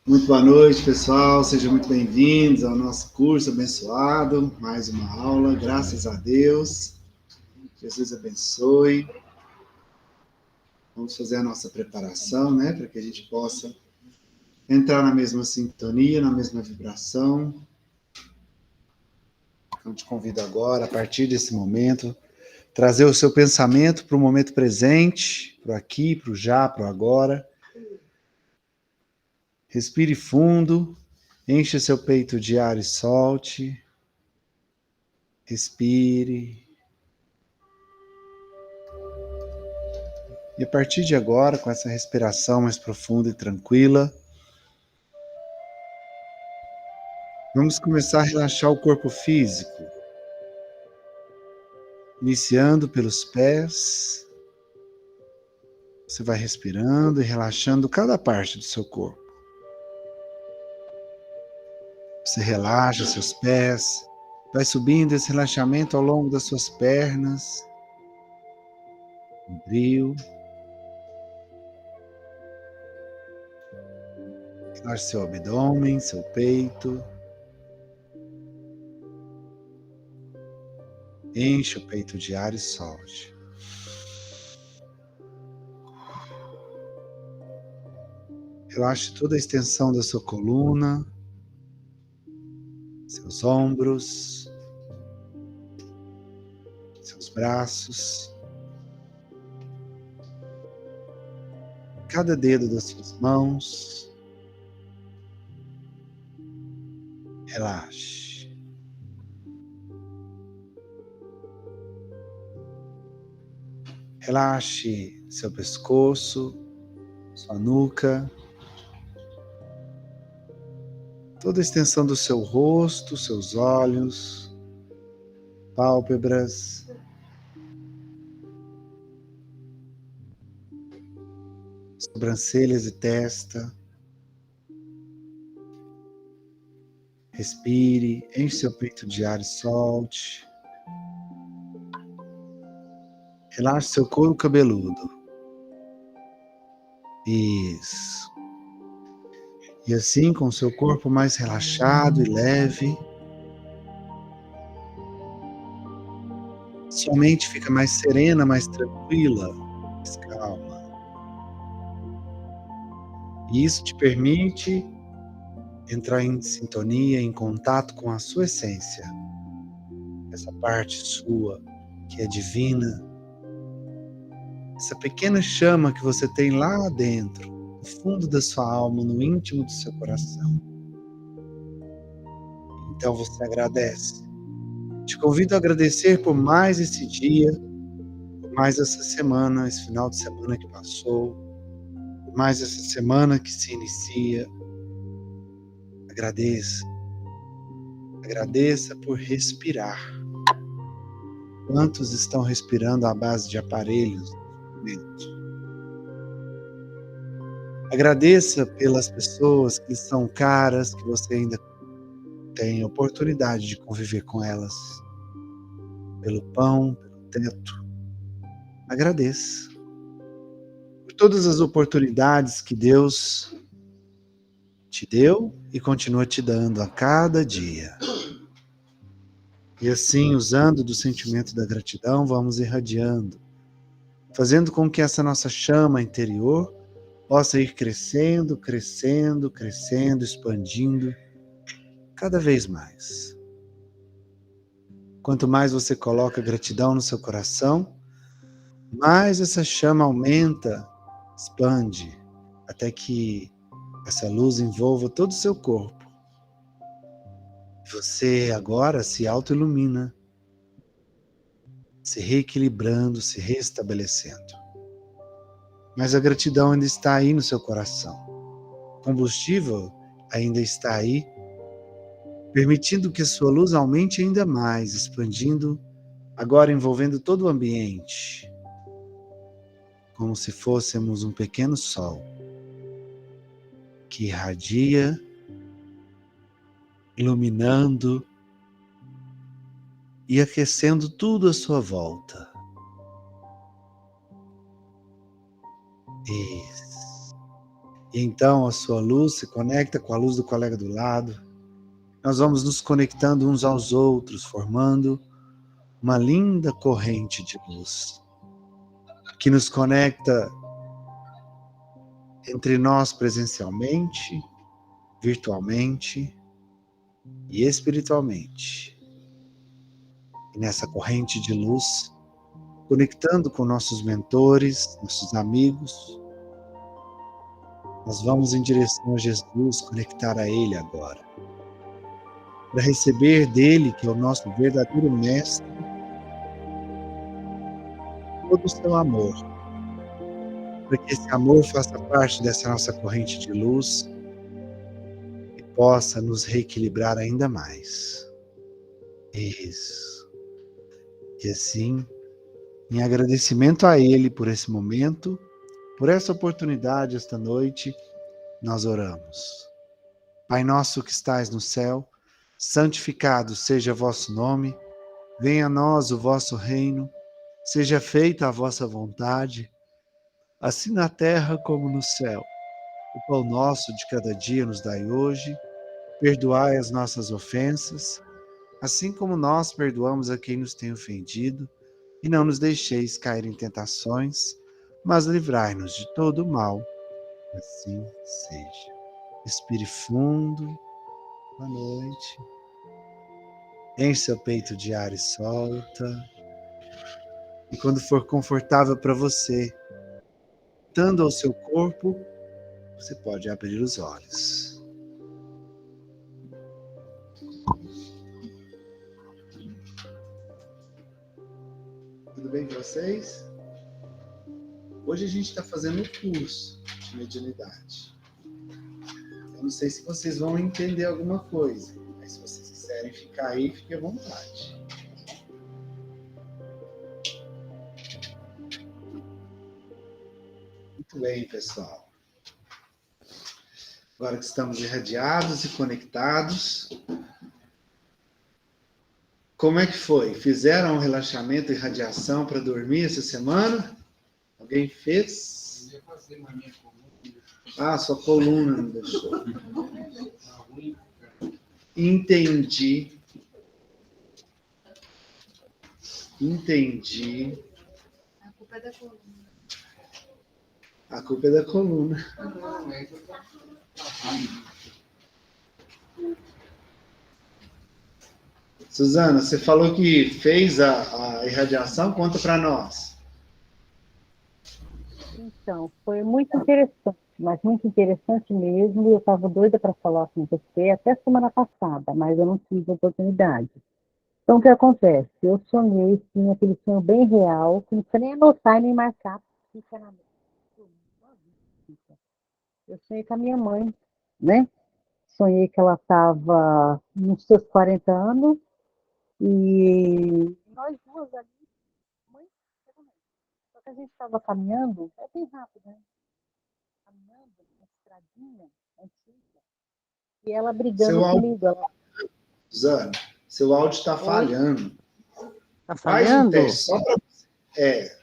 Muito boa noite, pessoal. Sejam muito bem-vindos ao nosso curso abençoado. Mais uma aula, graças a Deus. Jesus abençoe. Vamos fazer a nossa preparação, né, para que a gente possa entrar na mesma sintonia, na mesma vibração. Então, te convido agora, a partir desse momento, trazer o seu pensamento para o momento presente, para o aqui, para o já, para o agora. Respire fundo, enche seu peito de ar e solte. Respire. E a partir de agora, com essa respiração mais profunda e tranquila, vamos começar a relaxar o corpo físico, iniciando pelos pés. Você vai respirando e relaxando cada parte do seu corpo. Você relaxa seus pés, vai subindo esse relaxamento ao longo das suas pernas, quadril. Relaxe seu abdômen, seu peito. Enche o peito de ar e solte. Relaxe toda a extensão da sua coluna, seus ombros, seus braços, cada dedo das suas mãos. Relaxe. Relaxe seu pescoço, sua nuca, toda a extensão do seu rosto, seus olhos, pálpebras, sobrancelhas e testa. Respire, enche seu peito de ar e solte. Relaxe seu couro cabeludo. Isso. E assim, com o seu corpo mais relaxado e leve, sua mente fica mais serena, mais tranquila, mais calma. E isso te permite entrar em sintonia, em contato com a sua essência. Essa parte sua que é divina. Essa pequena chama que você tem lá dentro, no fundo da sua alma, no íntimo do seu coração. Então você agradece. Te convido a agradecer por mais esse dia, por mais essa semana, esse final de semana que passou, por mais essa semana que se inicia. Agradeça. Agradeça por respirar. Quantos estão respirando à base de aparelhos no momento? Agradeça pelas pessoas que são caras, que você ainda tem oportunidade de conviver com elas. Pelo pão, pelo teto. Agradeça. Por todas as oportunidades que Deus te deu e continua te dando a cada dia. E assim, usando do sentimento da gratidão, vamos irradiando, fazendo com que essa nossa chama interior possa ir crescendo, crescendo, crescendo, expandindo cada vez mais. Quanto mais você coloca gratidão no seu coração, mais essa chama aumenta, expande, até que essa luz envolva todo o seu corpo. Você agora se auto-ilumina, se reequilibrando, se restabelecendo. Mas a gratidão ainda está aí no seu coração. O combustível ainda está aí, permitindo que a sua luz aumente ainda mais, expandindo, agora envolvendo todo o ambiente, como se fôssemos um pequeno sol que irradia, iluminando e aquecendo tudo à sua volta. Isso. E então a sua luz se conecta com a luz do colega do lado. Nós vamos nos conectando uns aos outros, formando uma linda corrente de luz que nos conecta entre nós presencialmente, virtualmente e espiritualmente. E nessa corrente de luz, conectando com nossos mentores, nossos amigos, nós vamos em direção a Jesus, conectar a Ele agora, para receber dele, que é o nosso verdadeiro mestre, todo o seu amor, para que esse amor faça parte dessa nossa corrente de luz e possa nos reequilibrar ainda mais. Isso. E assim, em agradecimento a Ele por esse momento, por essa oportunidade esta noite, nós oramos. Pai nosso que estais no céu, santificado seja vosso nome, venha a nós o vosso reino, seja feita a vossa vontade, assim na terra como no céu. O pão nosso de cada dia nos dai hoje, perdoai as nossas ofensas, assim como nós perdoamos a quem nos tem ofendido, e não nos deixeis cair em tentações, mas livrai-nos de todo o mal. Assim seja. Respire fundo. Boa noite. Enche seu peito de ar e solta. E quando for confortável para você, dando ao seu corpo, você pode abrir os olhos. Tudo bem com vocês? Hoje a gente está fazendo um curso de mediunidade. Eu não sei se vocês vão entender alguma coisa, mas se vocês quiserem ficar aí, fique à vontade. Muito bem, pessoal. Agora que estamos irradiados e conectados, como é que foi? Fizeram um relaxamento e radiação para dormir essa semana? Alguém fez? Eu ia fazer, mas minha coluna. Ah, sua coluna não deixou. Entendi. A culpa é da coluna. A culpa é da coluna. Suzana, você falou que fez a irradiação, conta para nós. Então, foi muito interessante, mas muito interessante mesmo. Eu estava doida para falar com você até semana passada, mas eu não tive oportunidade. Então, o que acontece? Eu sonhei, sim, aquele sonho bem real, que não precisa nem anotar e nem marcar, fica na mente. Eu sonhei com a minha mãe, né? Sonhei que ela estava nos seus 40 anos e nós duas ali, mãe, só que a gente estava caminhando, é bem rápido, né? Caminhando numa estradinha antiga e ela brigando comigo. Suzana, seu áudio está falhando. Está Faz falhando? um teste só para você.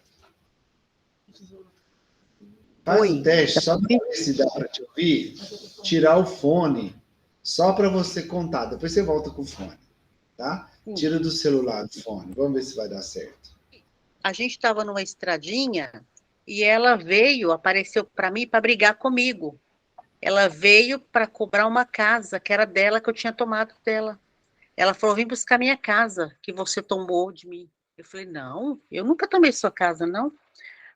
Faz um teste só para ver se dá para te ouvir. Tirar o fone só para você contar. Depois você volta com o fone, tá? Sim. Tira do celular o fone. Vamos ver se vai dar certo. A gente estava numa estradinha e ela veio, apareceu para mim para brigar comigo. Ela veio para cobrar uma casa que era dela, que eu tinha tomado dela. Ela falou: vim buscar minha casa, que você tomou de mim. Eu falei: não, eu nunca tomei sua casa, não.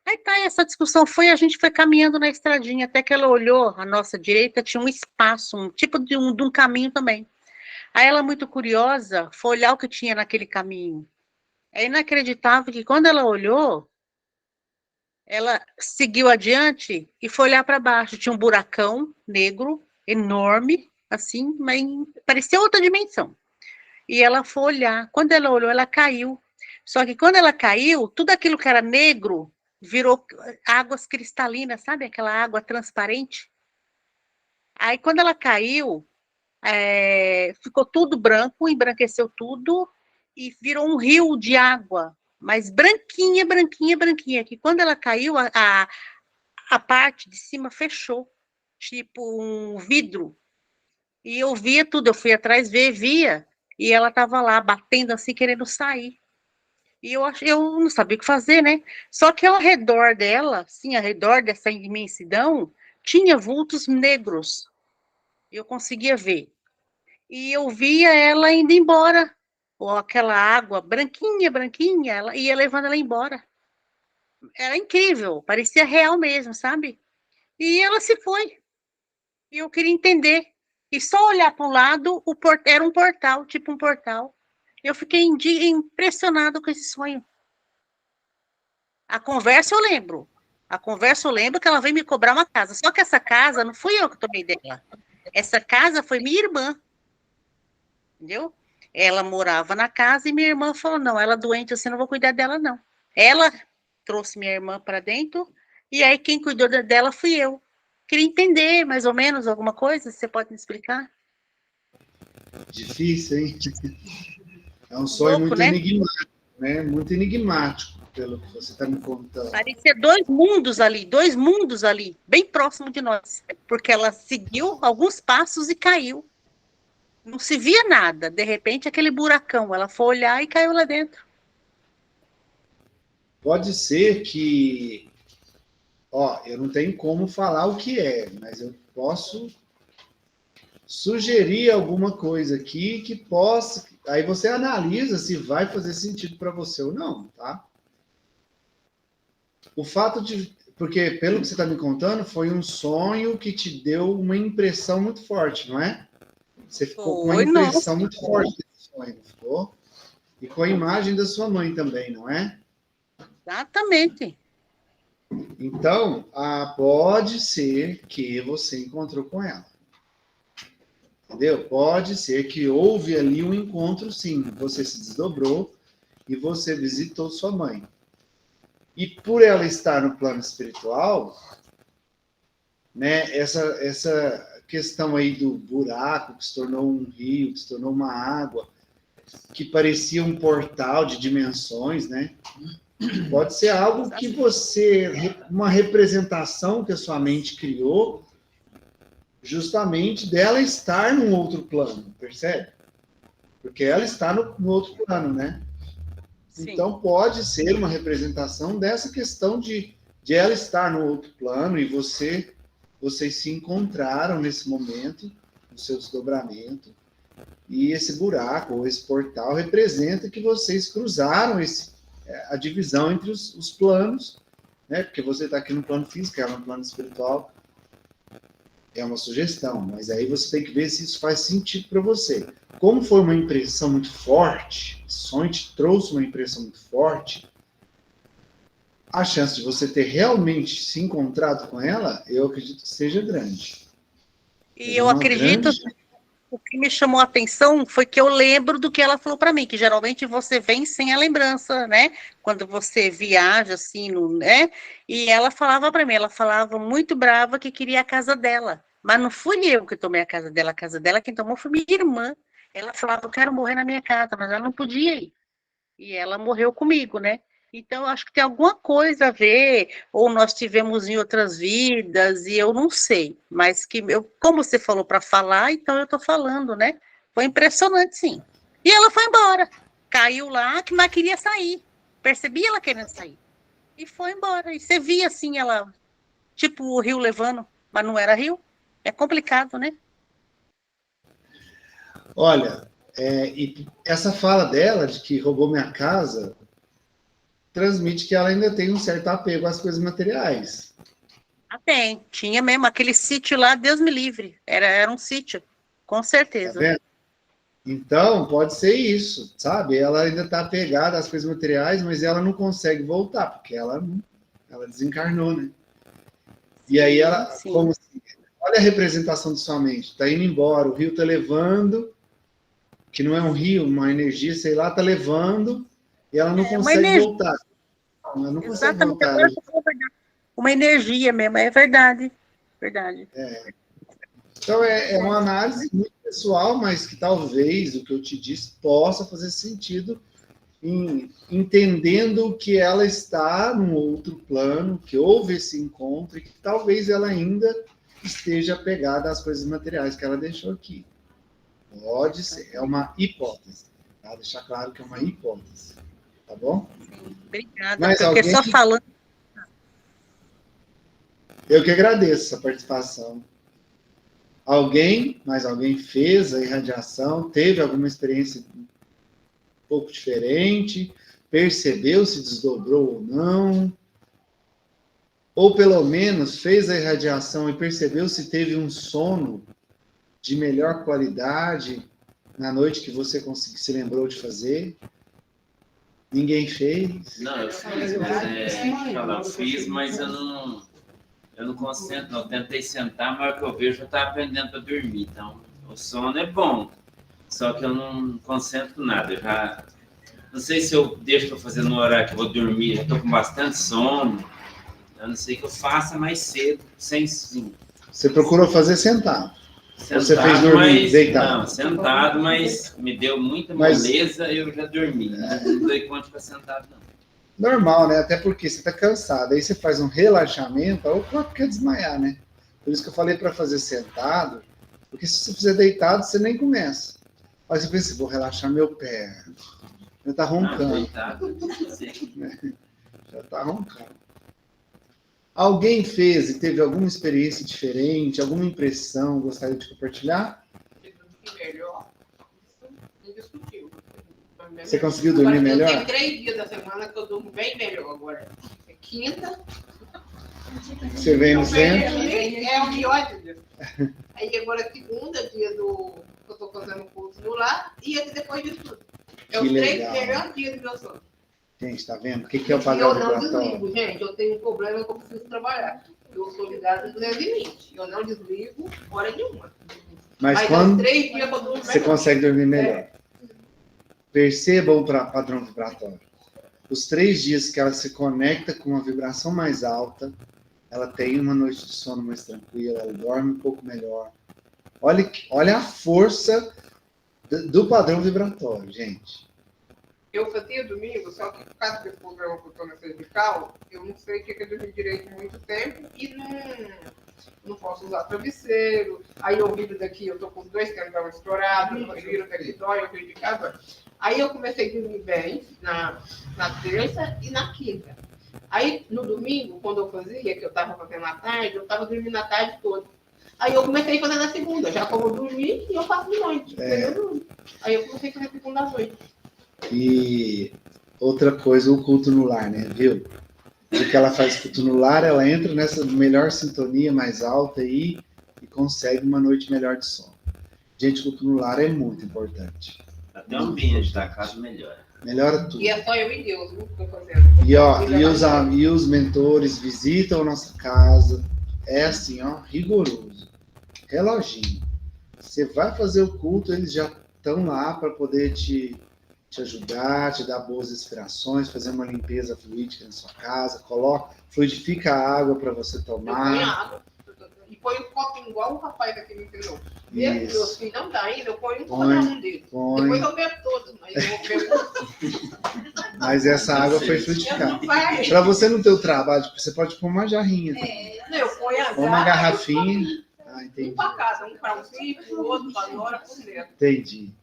Aí tá, essa discussão foi, a gente foi caminhando na estradinha, até que ela olhou, à nossa direita tinha um espaço, um tipo de um caminho também. Aí ela, muito curiosa, foi olhar o que tinha naquele caminho. É inacreditável que quando ela olhou, ela seguiu adiante e foi olhar para baixo. Tinha um buracão negro, enorme, assim, mas parecia outra dimensão. E ela foi olhar. Quando ela olhou, ela caiu. Só que quando ela caiu, tudo aquilo que era negro virou águas cristalinas, sabe? Aquela água transparente. Aí, quando ela caiu, ficou tudo branco, embranqueceu tudo e virou um rio de água, mas branquinha, branquinha, branquinha, que quando ela caiu, a parte de cima fechou. tipo um vidro. E eu via tudo, eu fui atrás ver, via. E ela estava lá, batendo assim, querendo sair. E eu não sabia o que fazer, né? Só que ao redor dela, assim, ao redor dessa imensidão, tinha vultos negros. Eu conseguia ver. E eu via ela indo embora. Ou aquela água branquinha, branquinha, ela ia levando ela embora. Era incrível, parecia real mesmo, sabe? E ela se foi. E eu queria entender. E só olhar para o lado, era um portal, tipo um portal. Eu fiquei impressionado com esse sonho. A conversa eu lembro. A conversa eu lembro que ela veio me cobrar uma casa. Só que essa casa não fui eu que tomei dela. Essa casa foi minha irmã, entendeu? Ela morava na casa e minha irmã falou: não, ela é doente, assim, não vou cuidar dela, não. Ela trouxe minha irmã para dentro e aí quem cuidou dela fui eu. Queria entender mais ou menos alguma coisa, você pode me explicar? Difícil, hein? É um sonho Louco, muito né? enigmático, né? Muito enigmático, pelo que você está me contando. Parecia dois mundos ali, bem próximo de nós, porque ela seguiu alguns passos e caiu. Não se via nada, de repente aquele buracão, ela foi olhar e caiu lá dentro. Pode ser que, ó, eu não tenho como falar o que é, mas eu posso sugerir alguma coisa aqui que possa. Aí você analisa se vai fazer sentido para você ou não, tá? O fato de. Porque, pelo que você está me contando, foi um sonho que te deu uma impressão muito forte, não é? Você ficou com uma Foi, nossa, impressão muito forte desse sonho, não ficou? E com a imagem da sua mãe também, não é? exatamente. Então, pode ser que você encontrou com ela. Entendeu? Pode ser que houve ali um encontro, sim. Você se desdobrou e você visitou sua mãe. E por ela estar no plano espiritual, né, essa questão aí do buraco que se tornou um rio, que se tornou uma água, que parecia um portal de dimensões, né? Pode ser algo que uma representação que a sua mente criou, justamente dela estar num outro plano, percebe? Porque ela está no outro plano, né? Sim. Então pode ser uma representação dessa questão de ela estar no outro plano e vocês se encontraram nesse momento, no seu desdobramento, e esse buraco ou esse portal representa que vocês cruzaram a divisão entre os planos, né? Porque você está aqui no plano físico, ela no plano espiritual. É uma sugestão, mas aí você tem que ver se isso faz sentido para você. Como foi uma impressão muito forte, o sonho te trouxe uma impressão muito forte, a chance de você ter realmente se encontrado com ela, eu acredito que seja grande. E eu acredito que o que me chamou a atenção foi que eu lembro do que ela falou para mim, que geralmente você vem sem a lembrança, né? Quando você viaja assim, né? E ela falava para mim, ela falava muito brava que queria a casa dela. Mas não fui eu que tomei a casa dela quem tomou foi minha irmã. Ela falava, eu quero morrer na minha casa, mas ela não podia ir. E ela morreu comigo, né? Então, acho que tem alguma coisa a ver, ou nós tivemos em outras vidas, e eu não sei, mas que eu, como você falou para falar, então eu estou falando, né? Foi impressionante, sim. E ela foi embora, caiu lá, mas queria sair, percebi ela querendo sair, e foi embora. E você via assim, ela, tipo o rio levando, mas não era rio, é complicado, né? Olha, e essa fala dela de que roubou minha casa transmite que ela ainda tem um certo apego às coisas materiais. Ah, tem, tinha mesmo, aquele sítio lá, Deus me livre, era um sítio, com Tá certeza. vendo? Então, pode ser isso, sabe? Ela ainda está apegada às coisas materiais, mas ela não consegue voltar, porque ela desencarnou, né? E aí ela, Sim. como assim, olha a representação de sua mente, está indo embora, o rio está levando, que não é um rio, uma energia, sei lá, está levando, e ela não consegue voltar. Não, ela não consegue Exatamente, voltar. agora você falou a verdade. Uma energia mesmo, é verdade. Verdade. Então, é uma análise muito pessoal, mas que talvez o que eu te disse possa fazer sentido em entendendo que ela está num outro plano, que houve esse encontro e que talvez ela ainda esteja apegada às coisas materiais que ela deixou aqui. Pode ser, é uma hipótese. Tá? Deixar claro que é uma hipótese. Tá bom? Sim, obrigada, Mas porque alguém... só falando. Eu que agradeço a participação. Mais alguém fez a irradiação, teve alguma experiência um pouco diferente, percebeu se desdobrou ou não, ou pelo menos fez a irradiação e percebeu se teve um sono de melhor qualidade na noite que você se lembrou de fazer? Ninguém fez? Não, eu fiz, mas eu não concentro, não. Eu tentei sentar, mas o que eu vejo, eu estava aprendendo para dormir. Então, o sono é bom, só que eu não concentro nada. Eu já não sei se eu deixo para fazer no horário que eu vou dormir, já estou com bastante sono. Eu não sei que eu faça mais cedo, sem sim. Você procurou fazer sentado? Sentado, você fez dormir deitado? Não, sentado, mas me deu muita moleza e eu já dormi. Não dei conta de ficar sentado, não. Normal, né? Até porque você está cansado. Aí você faz um relaxamento, ou o próprio quer desmaiar, né? Por isso que eu falei para fazer sentado, porque se você fizer deitado, você nem começa. Aí você pensa, vou relaxar meu pé. Já está roncando. Deitado, Já está roncando. Alguém fez e teve alguma experiência diferente, alguma impressão, gostaria de compartilhar? Você conseguiu dormir melhor? Tem 3 dias da semana que eu durmo bem melhor agora. É quinta. Você vem no centro? É o pior dia. Aí agora segunda, dia do que eu estou fazendo curso no lar, e depois de tudo. É os 3 melhores dias do meu sono. Gente, tá vendo? O que é o padrão vibratório? Eu não desligo, gente. Eu tenho um problema que eu preciso trabalhar. Eu sou ligada no limite. Eu não desligo hora nenhuma. Mas quando 3 dias eu durmo você consegue dormir melhor. Perceba o padrão vibratório. Os 3 dias que ela se conecta com uma vibração mais alta, ela tem uma noite de sono mais tranquila, ela dorme um pouco melhor. Olha a força do padrão vibratório, gente. Eu fazia domingo, só que por causa desse problema que eu estou na cervical, eu não sei o que é dormir direito muito tempo e não posso usar travesseiro. Aí eu viro daqui, eu tô com os 2 tendões estourados, eu viro daqui dói, eu viro de casa. Aí eu comecei a dormir bem na terça e na quinta. Aí no domingo, quando eu fazia, que eu estava fazendo à tarde, eu estava dormindo a tarde toda. Aí eu comecei a fazer na segunda, já como eu dormi e eu faço de noite. Aí eu comecei a fazer segunda à noite. E outra coisa, o culto no lar, né? Viu? O que ela faz culto no lar, ela entra nessa melhor sintonia mais alta aí e consegue uma noite melhor de sono. Gente, culto no lar é muito importante. Até o ambiente da casa melhora. Melhora tudo. E é só eu e Deus, viu, que eu tô fazendo. E os mentores visitam a nossa casa. É assim, ó, rigoroso. Reloginho. Você vai fazer o culto, eles já estão lá para poder te ajudar, te dar boas inspirações, fazer uma limpeza fluídica na sua casa, fluidifica a água para você tomar. Eu ponho água. E põe um copinho igual o rapaz aqui me ensinou. Meus filhos não dá ainda, eu ponho um cada um deles. Depois eu bebo todos, mas eu vou beber. Mas essa água foi fluidificada. Para você não ter o trabalho, você pode pôr uma jarrinha. Eu ponho uma garrafinha. Entendi. Um para cada, um para um filho, o outro para nora, por dentro. Entendi.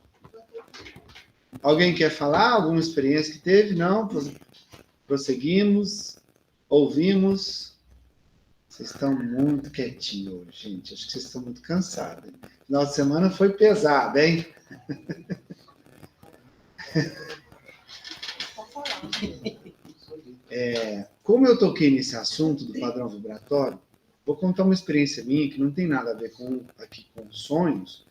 Alguém quer falar? Alguma experiência que teve? Não? Prosseguimos. Ouvimos. Vocês estão muito quietinhos hoje, gente. Acho que vocês estão muito cansados. Final de semana foi pesado, hein? Como eu toquei nesse assunto do padrão vibratório, vou contar uma experiência minha que não tem nada a ver aqui com sonhos,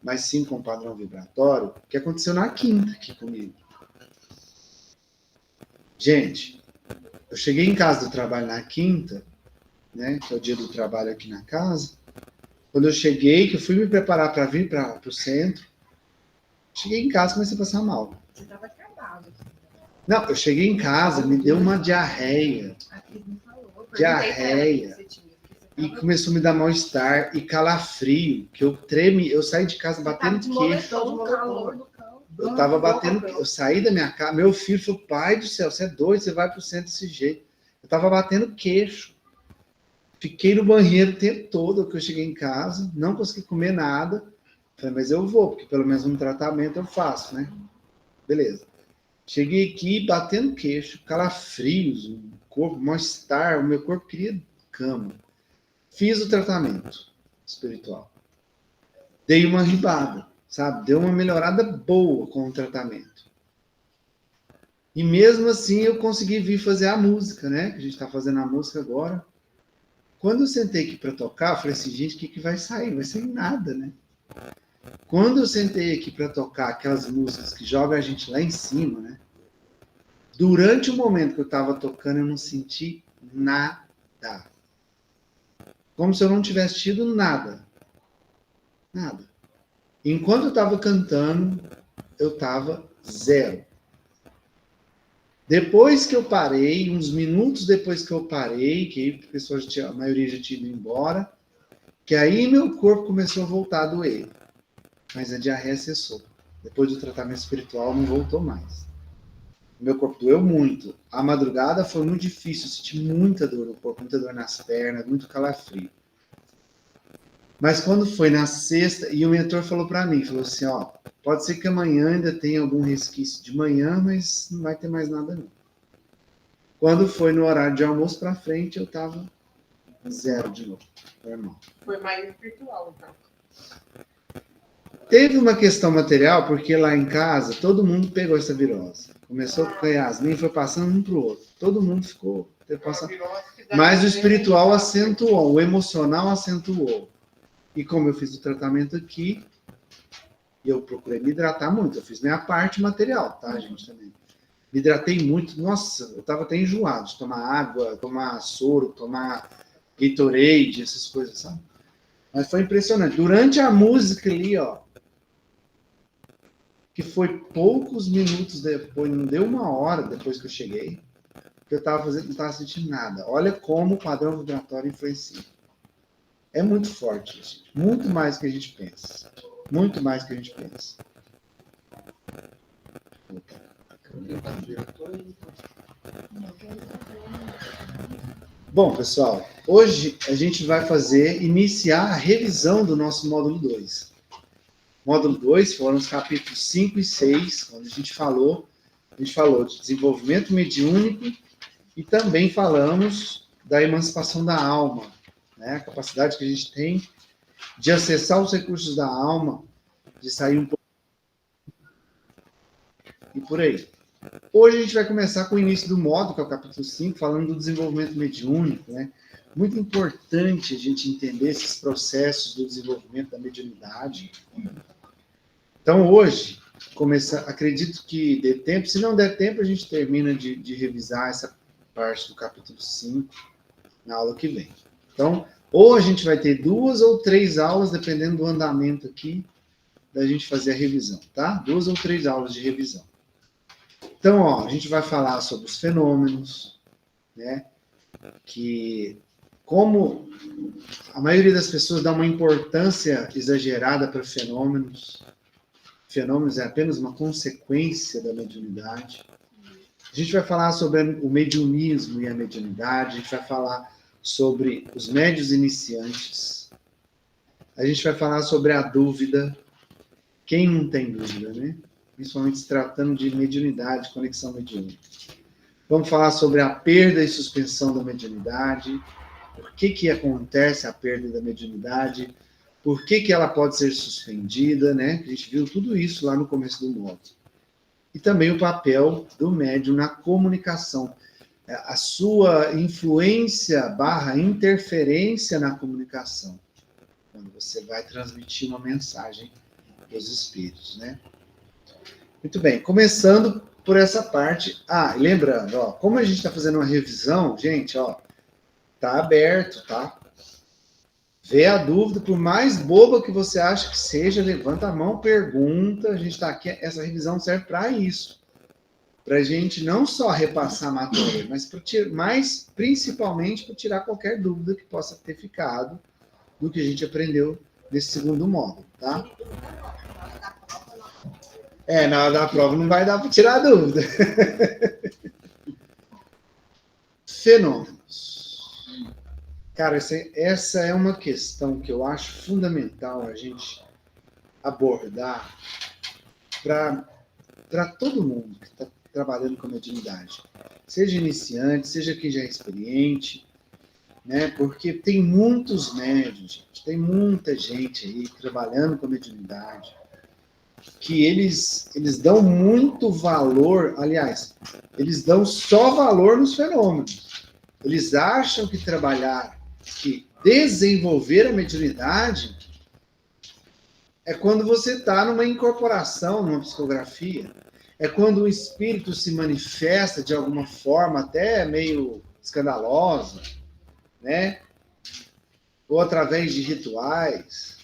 mas sim com o padrão vibratório, que aconteceu na quinta aqui comigo. Gente, eu cheguei em casa do trabalho na quinta, né, que é o dia do trabalho aqui na casa. Quando eu cheguei, que eu fui me preparar para vir para o centro, cheguei em casa e comecei a passar mal. Você estava acabado. Não, eu cheguei em casa, me deu uma diarreia. Diarreia. E começou a me dar mal-estar e calafrio, que eu treme, eu saí de casa batendo queixo. Eu tava batendo, eu saí da minha casa, meu filho falou, pai do céu, você é doido, você vai pro centro desse jeito. Eu tava batendo queixo. Fiquei no banheiro o tempo todo que eu cheguei em casa, não consegui comer nada. Falei, mas eu vou, porque pelo menos um tratamento eu faço, né? Beleza. Cheguei aqui batendo queixo, calafrios, o corpo, mal-estar, o meu corpo queria cama. Fiz o tratamento espiritual. Dei uma ribada, sabe? Deu uma melhorada boa com o tratamento. E mesmo assim eu consegui vir fazer a música, né? Que a gente está fazendo a música agora. Quando eu sentei aqui para tocar, eu falei assim, gente, o que vai sair? Vai sair nada, né? Quando eu sentei aqui para tocar aquelas músicas que jogam a gente lá em cima, né? Durante o momento que eu estava tocando, eu não senti nada. Como se eu não tivesse tido nada. Nada. Enquanto eu estava cantando, eu estava zero. Depois que eu parei, uns minutos depois que eu parei, que a maioria já tinha ido embora, que aí meu corpo começou a voltar a doer. Mas a diarreia cessou. Depois do tratamento espiritual, não voltou mais. Meu corpo doeu muito. A madrugada foi muito difícil, eu senti muita dor no corpo, muita dor nas pernas, muito calafrio. Mas quando foi na sexta, e o mentor falou para mim, falou assim, ó, pode ser que amanhã ainda tenha algum resquício de manhã, mas não vai ter mais nada não. Quando foi no horário de almoço para frente, eu tava zero de novo, normal. Foi mais espiritual, então. Teve uma questão material, porque lá em casa, todo mundo pegou essa virose. Começou com a Yasmin, foi passando um pro outro. Todo mundo ficou. Mas o espiritual acentuou, o emocional acentuou. E como eu fiz o tratamento aqui, eu procurei me hidratar muito. Eu fiz minha parte material, tá, gente, também. Me hidratei muito. Nossa, eu tava até enjoado de tomar água, tomar soro, tomar Gatorade, essas coisas, sabe? Mas foi impressionante. Durante a música ali, ó, que foi poucos minutos depois, não deu uma hora depois que eu cheguei, que eu tava fazendo, não tava sentindo nada. Olha como o padrão vibratório influencia. É muito forte, gente. Muito mais do que a gente pensa. Muito mais do que a gente pensa. Bom, pessoal, hoje a gente vai iniciar a revisão do nosso módulo 2. Módulo 2 foram os capítulos 5 e 6, onde a gente falou de desenvolvimento mediúnico e também falamos da emancipação da alma, né? A capacidade que a gente tem de acessar os recursos da alma, de sair um pouco e por aí. Hoje a gente vai começar com o início do módulo, que é o capítulo 5, falando do desenvolvimento mediúnico, né? Muito importante a gente entender esses processos do desenvolvimento da mediunidade. Então, hoje, acredito que dê tempo. Se não der tempo, a gente termina de revisar essa parte do capítulo 5 na aula que vem. Então, ou a gente vai ter 2 ou 3 aulas, dependendo do andamento aqui, da gente fazer a revisão, tá? 2 ou 3 aulas de revisão. Então, ó, a gente vai falar sobre os fenômenos, né? Que, como a maioria das pessoas dá uma importância exagerada para fenômenos é apenas uma consequência da mediunidade. A gente vai falar sobre o mediunismo e a mediunidade, a gente vai falar sobre os médiuns iniciantes, a gente vai falar sobre a dúvida, quem não tem dúvida, né? Principalmente se tratando de mediunidade, conexão mediúnica. Vamos falar sobre a perda e suspensão da mediunidade, por que acontece a perda da mediunidade, por que ela pode ser suspendida, né? A gente viu tudo isso lá no começo do módulo. E também o papel do médium na comunicação, a sua influência / interferência na comunicação, quando você vai transmitir uma mensagem dos espíritos, né? Muito bem, começando por essa parte. E lembrando, ó, como a gente está fazendo uma revisão, gente, ó, tá aberto, tá? Vê a dúvida, por mais boba que você acha que seja, levanta a mão, pergunta. A gente está aqui, essa revisão serve para isso. Para a gente não só repassar a matéria, mas principalmente para tirar qualquer dúvida que possa ter ficado do que a gente aprendeu nesse segundo módulo, tá? Na hora da prova não vai dar para tirar a dúvida. Fenômenos. Cara, essa é uma questão que eu acho fundamental a gente abordar para todo mundo que está trabalhando com a mediunidade. Seja iniciante, seja quem já é experiente, né? Porque tem muitos médiuns, gente, tem muita gente aí trabalhando com a mediunidade, que eles dão muito valor, aliás, eles dão só valor nos fenômenos. Eles acham que desenvolver a mediunidade é quando você está numa incorporação, numa psicografia. É quando o espírito se manifesta de alguma forma, até meio escandalosa, né? Ou através de rituais.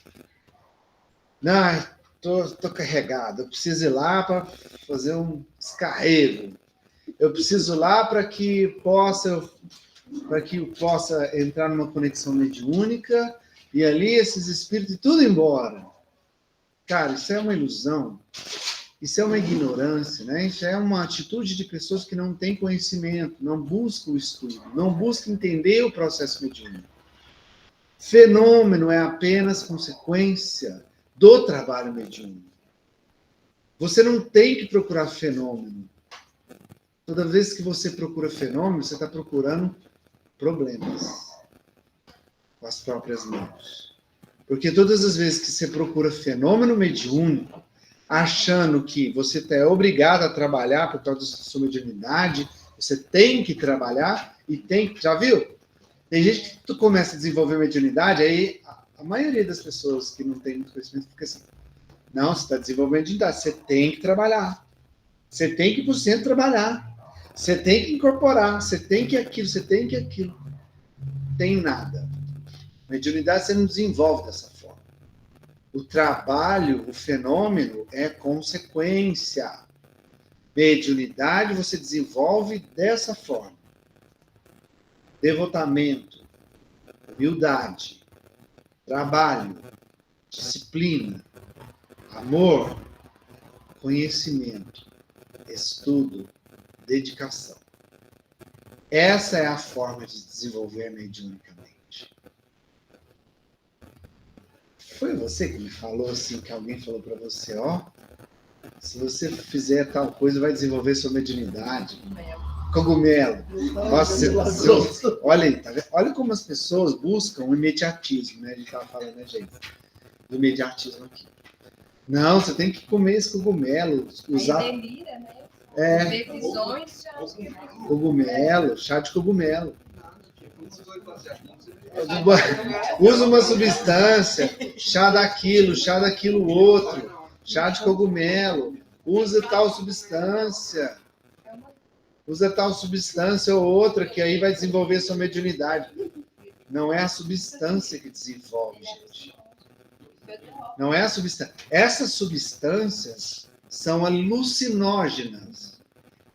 Não, tô carregado, eu preciso ir lá para fazer um descarrego. Eu preciso ir lá para que possa entrar numa conexão mediúnica e ali esses espíritos tudo embora. Cara, isso é uma ilusão. Isso é uma ignorância, né? Isso é uma atitude de pessoas que não têm conhecimento, não buscam o estudo, não buscam entender o processo mediúnico. Fenômeno é apenas consequência do trabalho mediúnico. Você não tem que procurar fenômeno. Toda vez que você procura fenômeno, você está procurando problemas com as próprias mãos. Porque todas as vezes que você procura fenômeno mediúnico, achando que você é obrigado a trabalhar por causa da sua mediunidade, você tem que trabalhar e tem... Já viu? Tem gente que tu começa a desenvolver mediunidade, aí a maioria das pessoas que não tem muito conhecimento fica assim, não, você está desenvolvendo mediunidade, você tem que trabalhar. Você tem que ir para o centro trabalhar. Você tem que incorporar, você tem que aquilo, você tem que aquilo. Tem nada. Mediunidade você não desenvolve dessa forma. O trabalho, o fenômeno é consequência. Mediunidade você desenvolve dessa forma. Devotamento, humildade, trabalho, disciplina, amor, conhecimento, estudo, dedicação. Essa é a forma de desenvolver mediunicamente. Foi você que me falou assim, que alguém falou para você, ó, se você fizer tal coisa, vai desenvolver sua mediunidade. Cogumelo. Nossa, olha aí, tá vendo? Olha como as pessoas buscam o imediatismo, né? A gente estava falando, né, gente? Do imediatismo aqui. Não, você tem que comer esse cogumelo, usar. Aí delira, né? É. Visões, Cogumelo, chá de cogumelo. Usa uma substância, chá daquilo outro, chá de cogumelo, usa tal substância ou outra, que aí vai desenvolver sua mediunidade. Não é a substância que desenvolve, gente. Não é a substância. Essas substâncias são alucinógenas.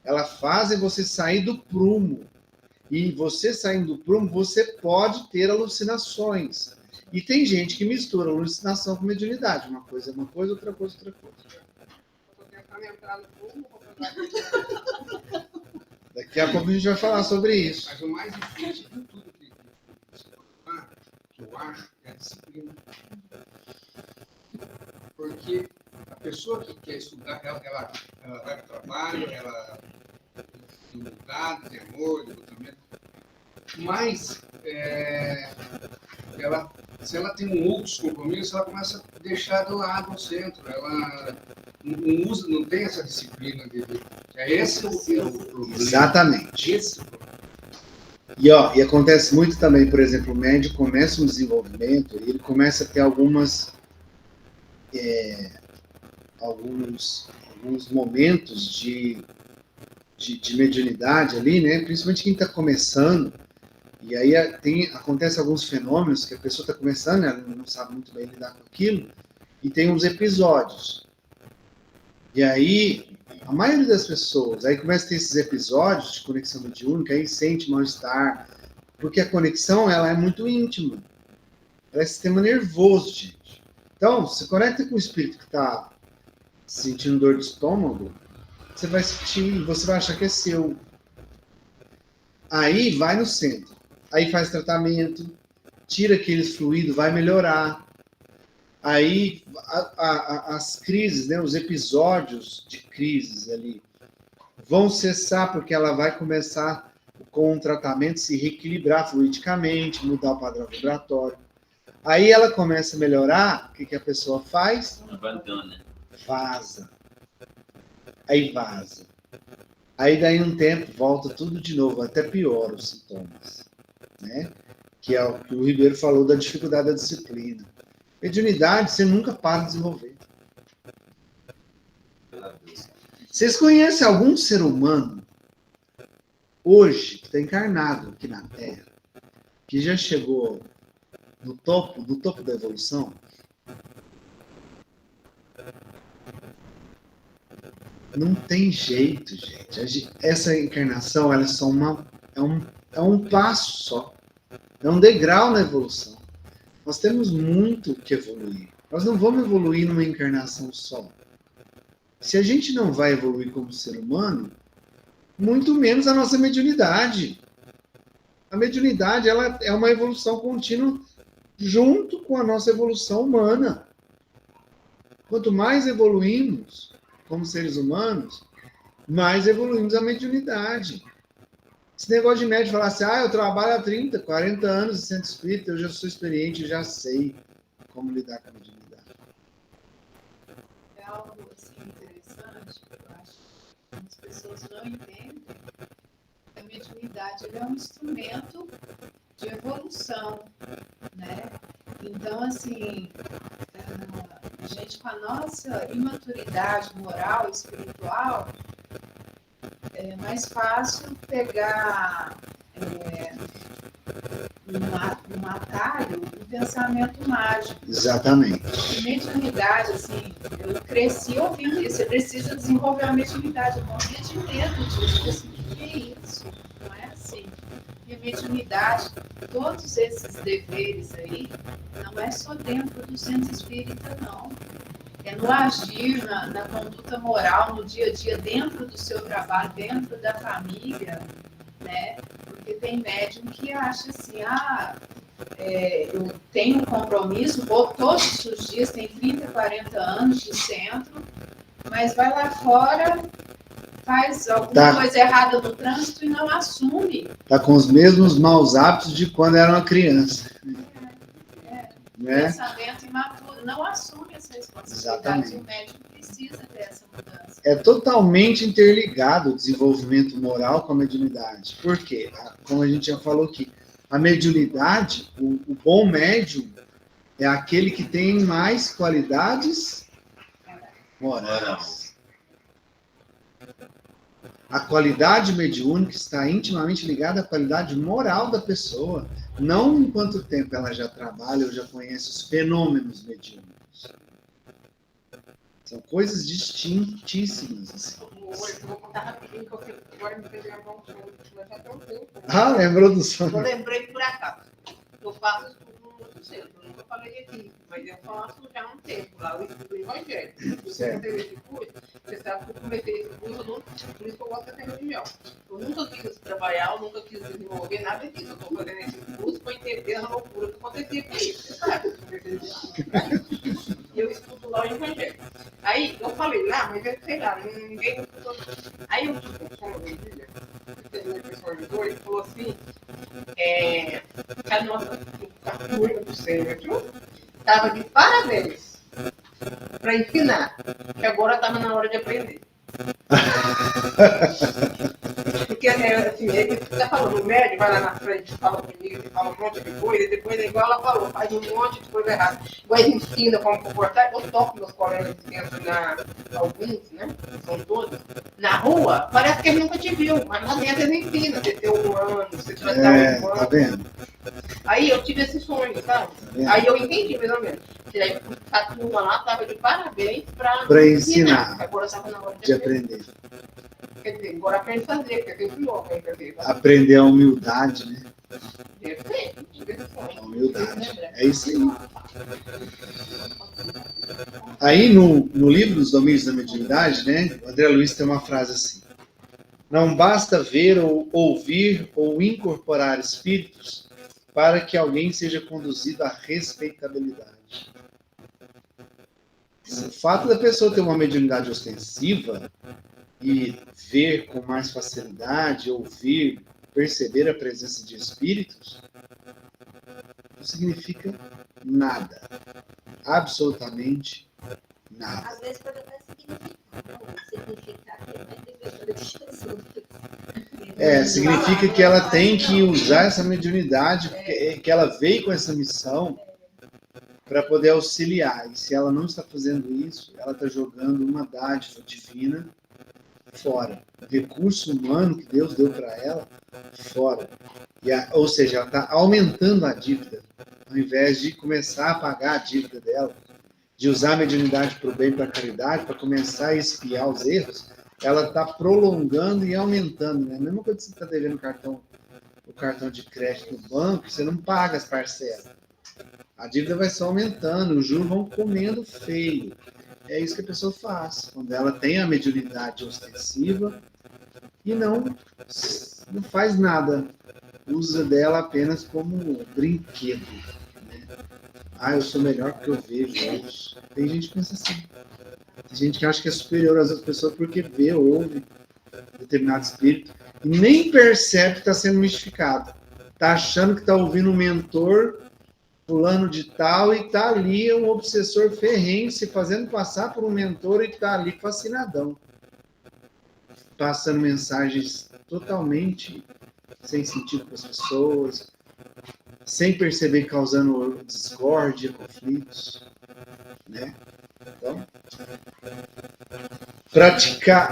Elas fazem você sair do prumo. E você saindo do prumo, você pode ter alucinações. E tem gente que mistura alucinação com mediunidade. Uma coisa é uma coisa, outra coisa é outra coisa. Estou tentando entrar no prumo. Daqui a pouco a gente vai falar sobre isso. Mas o mais difícil de tudo que eu acho é a disciplina. Porque a pessoa que quer estudar, ela vai para o trabalho, ela tem humildade, tem amor, devotamento. Mas, se ela tem outros compromissos, ela começa a deixar de lado o centro. Ela não tem essa disciplina de esse é o problema. Exatamente. Esse é o problema. E acontece muito também, por exemplo, o médico começa um desenvolvimento e ele começa a ter alguns momentos de mediunidade ali, né? Principalmente quem está começando. E aí acontece alguns fenômenos que a pessoa está começando, ela não sabe muito bem lidar com aquilo, e tem uns episódios. E aí, a maioria das pessoas, aí começa a ter esses episódios de conexão mediúnica, aí sente mal-estar, porque a conexão, ela é muito íntima. Ela é sistema nervoso, gente. Então, se conecta com o espírito que está sentindo dor de estômago, você vai sentir, você vai achar que é seu. Aí, vai no centro. Aí faz tratamento, tira aquele fluido, vai melhorar. Aí as crises, né, os episódios de crises ali vão cessar, porque ela vai começar com o tratamento se reequilibrar fluidicamente, mudar o padrão vibratório. Aí ela começa a melhorar, o que a pessoa faz? Abandona. Vaza. Aí vaza. Aí daí um tempo volta tudo de novo, até piora os sintomas, né? Que é o que o Ribeiro falou da dificuldade da disciplina. Mediunidade você nunca para de desenvolver. Vocês conhecem algum ser humano hoje que está encarnado aqui na Terra, que já chegou no topo da evolução? Não tem jeito, gente. Essa encarnação, ela é só é um passo só. É um degrau na evolução. Nós temos muito que evoluir. Nós não vamos evoluir numa encarnação só. Se a gente não vai evoluir como ser humano, muito menos a nossa mediunidade. A mediunidade, ela é uma evolução contínua junto com a nossa evolução humana. Quanto mais evoluímos como seres humanos, mais evoluímos a mediunidade. Esse negócio de médico falar assim, eu trabalho há 30, 40 anos em centro espírita, eu já sou experiente, eu já sei como lidar com a mediunidade. É algo assim, interessante, eu acho que as pessoas não entendem que a mediunidade é um instrumento de evolução, né? Então, assim, a gente com a nossa imaturidade moral e espiritual, é mais fácil pegar um atalho, um pensamento mágico. Exatamente. E mediunidade, assim, eu cresci ouvindo isso, você precisa desenvolver a mediunidade, eu morria de medo disso, assim, o que é isso? Não é assim. E a mediunidade, todos esses deveres aí, não é só dentro do centro espírita, não. É no agir, na conduta moral, no dia a dia, dentro do seu trabalho, dentro da família, né? Porque tem médium que acha assim, eu tenho um compromisso, vou todos os dias, tem 30, 40 anos de centro, mas vai lá fora, faz alguma coisa errada no trânsito e não assume. Está com os mesmos maus hábitos de quando era uma criança. Né? Pensamento imaturo, não assume essa responsabilidade. Exatamente. O médico precisa ter essa mudança. É totalmente interligado o desenvolvimento moral com a mediunidade. Por quê? Como a gente já falou aqui, a mediunidade, o bom médium, é aquele que tem mais qualidades morais. A qualidade mediúnica está intimamente ligada à qualidade moral da pessoa. Não em quanto tempo ela já trabalha ou já conhece os fenômenos mediúnicos. São coisas distintíssimas. Assim. Eu vou contar rapidinho, que eu fico agora me fez lembrar um sonho, mas já tem um tempo. Ah, lembrou do sonho? Eu lembrei por acaso. Eu faço estudo no outro centro, eu nunca falei aqui, mas eu faço já há um tempo lá, eu estudo Evangelho. Certo. Você sabe que eu comecei esse curso, por isso que eu gosto da religião. Eu nunca quis trabalhar, eu nunca quis desenvolver nada disso. Eu estou fazendo esse curso para entender a loucura que acontecia com isso. Você sabe? E eu estudo lá o Evangelho. Aí eu falei lá, mas eu sei lá, ninguém estudou. Aí eu tive um sonho de dia, uma pessoa ajudou e falou assim, que a nossa turma do centro estava de parabéns para ensinar, que agora estava na hora de aprender. Porque assim, ele está falando, o médico vai lá na frente, fala comigo, fala um monte de coisa, e depois é igual ela falou, faz um monte de coisa errada. Igual ele ensina como comportar, eu toco meus colegas de ensinar alguns, né? São todos. Na rua, parece que ele nunca te viu, mas lá dentro ele ensina, você ter um ano, você tratar um ano. Tá vendo? Aí eu tive esse sonho, sabe? Aí eu entendi, mais ou menos. Que aí a turma lá estava de parabéns para ensinar. Agora estava na hora De aprender. Quer dizer, agora aprende a fazer, porque tem pior para aprender. Aprender a humildade, né? Perfeito, tive esse sonho. A humildade. É isso aí. Aí no livro dos Domínios da Mediunidade, né? O André Luiz tem uma frase assim: não basta ver ou ouvir ou incorporar espíritos para que alguém seja conduzido à respeitabilidade. O fato da pessoa ter uma mediunidade ostensiva e ver com mais facilidade, ouvir, perceber a presença de espíritos, não significa nada. Absolutamente nada. Às vezes pode até significar que vai ter pessoa de Jesus. Significa que ela tem que usar essa mediunidade, que ela veio com essa missão para poder auxiliar. E se ela não está fazendo isso, ela está jogando uma dádiva divina fora. O recurso humano que Deus deu para ela, fora. Ou seja, ela está aumentando a dívida, ao invés de começar a pagar a dívida dela, de usar a mediunidade para o bem, para a caridade, para começar a expiar os erros, ela está prolongando e aumentando. Né? Mesmo quando você está devendo o cartão de crédito no banco, você não paga as parcelas. A dívida vai só aumentando, os juros vão comendo feio. É isso que a pessoa faz, quando ela tem a mediunidade ostensiva e não faz nada, usa dela apenas como brinquedo. Né? Eu sou melhor porque eu vejo outros. Tem gente que pensa assim. Tem gente que acha que é superior às outras pessoas porque vê, ouve determinado espírito e nem percebe que está sendo mistificado. Está achando que está ouvindo um mentor fulano de tal, e está ali um obsessor ferrenho se fazendo passar por um mentor e está ali fascinadão. Passando mensagens totalmente sem sentido para as pessoas, sem perceber, causando discórdia, conflitos. Né? Então, praticar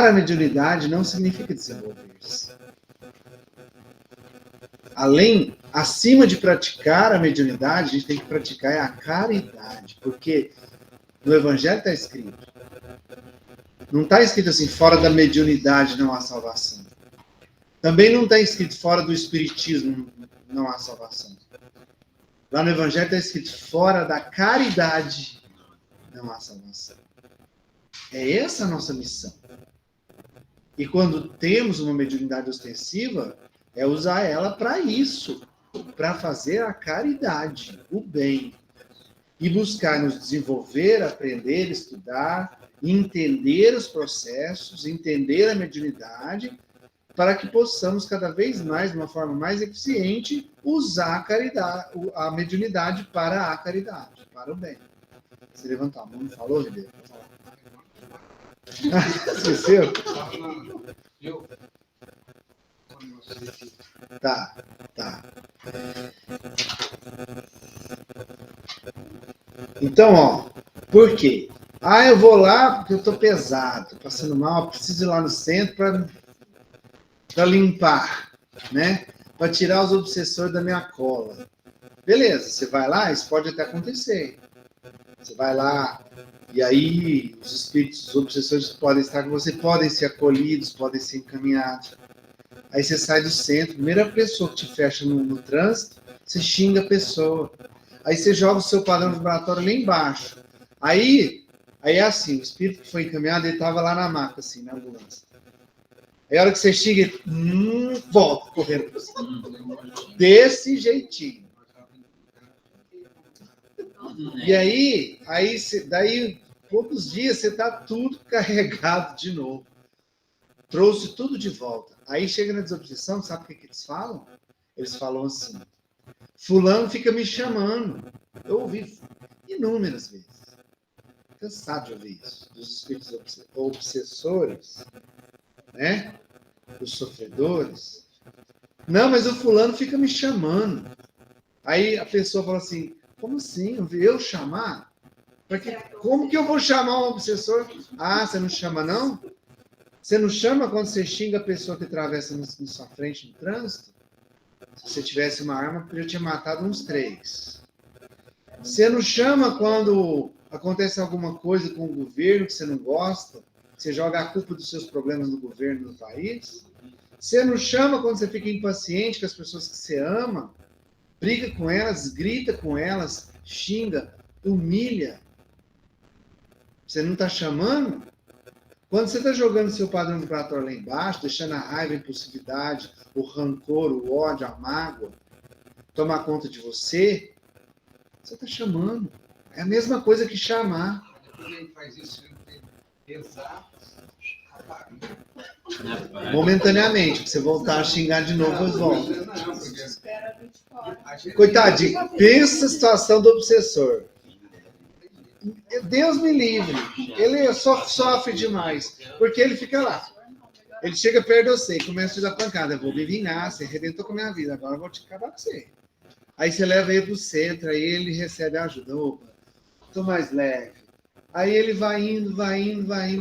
a mediunidade não significa desenvolver-se. Acima de praticar a mediunidade, a gente tem que praticar a caridade, porque no Evangelho está escrito, não está escrito assim, fora da mediunidade não há salvação. Também não está escrito fora do espiritismo não há salvação. Lá no Evangelho está escrito fora da caridade não há salvação. É essa a nossa missão. E quando temos uma mediunidade ostensiva, é usar ela para isso, para fazer a caridade, o bem. E buscar nos desenvolver, aprender, estudar, entender os processos, entender a mediunidade, para que possamos cada vez mais, de uma forma mais eficiente, usar a caridade, a mediunidade para a caridade, para o bem. Se levantar a mão, não falou, Ribeiro? Esqueceu? Tá. Então, por quê? Eu vou lá porque eu tô pesado, passando mal, preciso ir lá no centro para limpar, né? Para tirar os obsessores da minha cola. Beleza, você vai lá, isso pode até acontecer. Você vai lá, e aí os espíritos, os obsessores podem estar com você, podem ser acolhidos, podem ser encaminhados. Aí você sai do centro, primeira pessoa que te fecha no trânsito, você xinga a pessoa. Aí você joga o seu padrão vibratório lá embaixo. Aí é assim, o espírito que foi encaminhado, ele estava lá na maca, assim, na ambulância. Aí a hora que você xinga, ele volta correndo para você. Desse jeitinho. E aí daí poucos dias você está tudo carregado de novo. Trouxe tudo de volta. Aí chega na desobsessão, sabe o que eles falam? Eles falam assim, fulano fica me chamando. Eu ouvi inúmeras vezes. Cansado de ouvir isso. Dos espíritos obsessores, né? Dos sofredores. Não, mas o fulano fica me chamando. Aí a pessoa fala assim, como assim? Eu chamar? Como que eu vou chamar um obsessor? Você não chama não? Você não chama quando você xinga a pessoa que atravessa na sua frente no trânsito? Se você tivesse uma arma, eu tinha matado uns 3. Você não chama quando acontece alguma coisa com o governo que você não gosta? Você joga a culpa dos seus problemas no governo do país? Você não chama quando você fica impaciente com as pessoas que você ama? Briga com elas, grita com elas, xinga, humilha. Você não está chamando? Quando você está jogando seu padrão vibratório lá embaixo, deixando a raiva, a impulsividade, o rancor, o ódio, a mágoa tomar conta de você, você está chamando. É a mesma coisa que chamar. Depois ele faz isso, ele pesar, apaga. Momentaneamente, pra você voltar a xingar de novo, eu volto. Não, porque Espera 24. a gente- Coitadinho, pensa a situação do obsessor. Deus me livre. Ele só sofre demais. Porque ele fica lá. Ele chega perto de você e começa a te dar pancada. Eu vou me vingar, você arrebentou com a minha vida, agora eu vou te acabar com você. Aí você leva ele pro centro, aí ele recebe ajuda. Opa, tô mais leve. Aí ele vai indo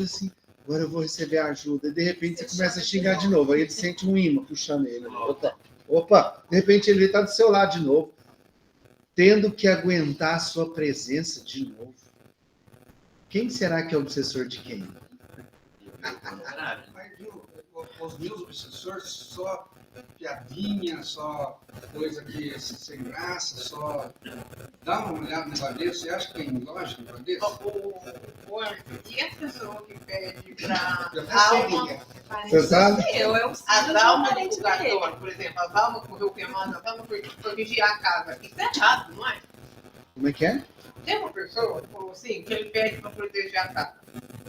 assim. Agora eu vou receber ajuda. E de repente você começa a xingar de novo. Aí ele sente um imã puxando ele. Opa, de repente ele está do seu lado de novo, tendo que aguentar a sua presença de novo. Quem será que é o obsessor de quem? Mas, viu, os meus obsessores só piadinha, só coisa que sem graça, só dá uma olhada no negócio. Você acha que tem lógica no negócio desse? E a pessoa que pede para Eu pensei alma, que Você sabe? as almas do purgatório, por exemplo, as almas que morreu queimando, as almas foi vigiar a casa. Isso é errado, não é? Como é que é? Tem uma pessoa que falou assim, que ele pede para proteger a casa.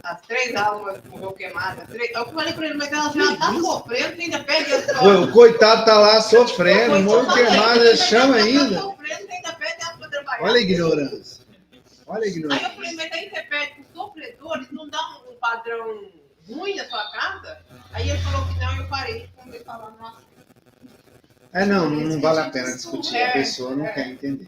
As 3 almas que morreu queimadas, eu falei para ele, mas ela já está sofrendo, ainda pede a Pô, o coitado tá lá sofrendo, morro queimado, chama ainda. sofrendo, ainda pede ela para trabalhar. Olha a ignorância. Olha a Aí eu ignorância. falei, mas aí você pede para os sofredores, não dá um padrão ruim na sua casa? Aí ele falou que não, eu parei quando ele falou, nossa. É, não vale a pena discutir. A pessoa não quer entender.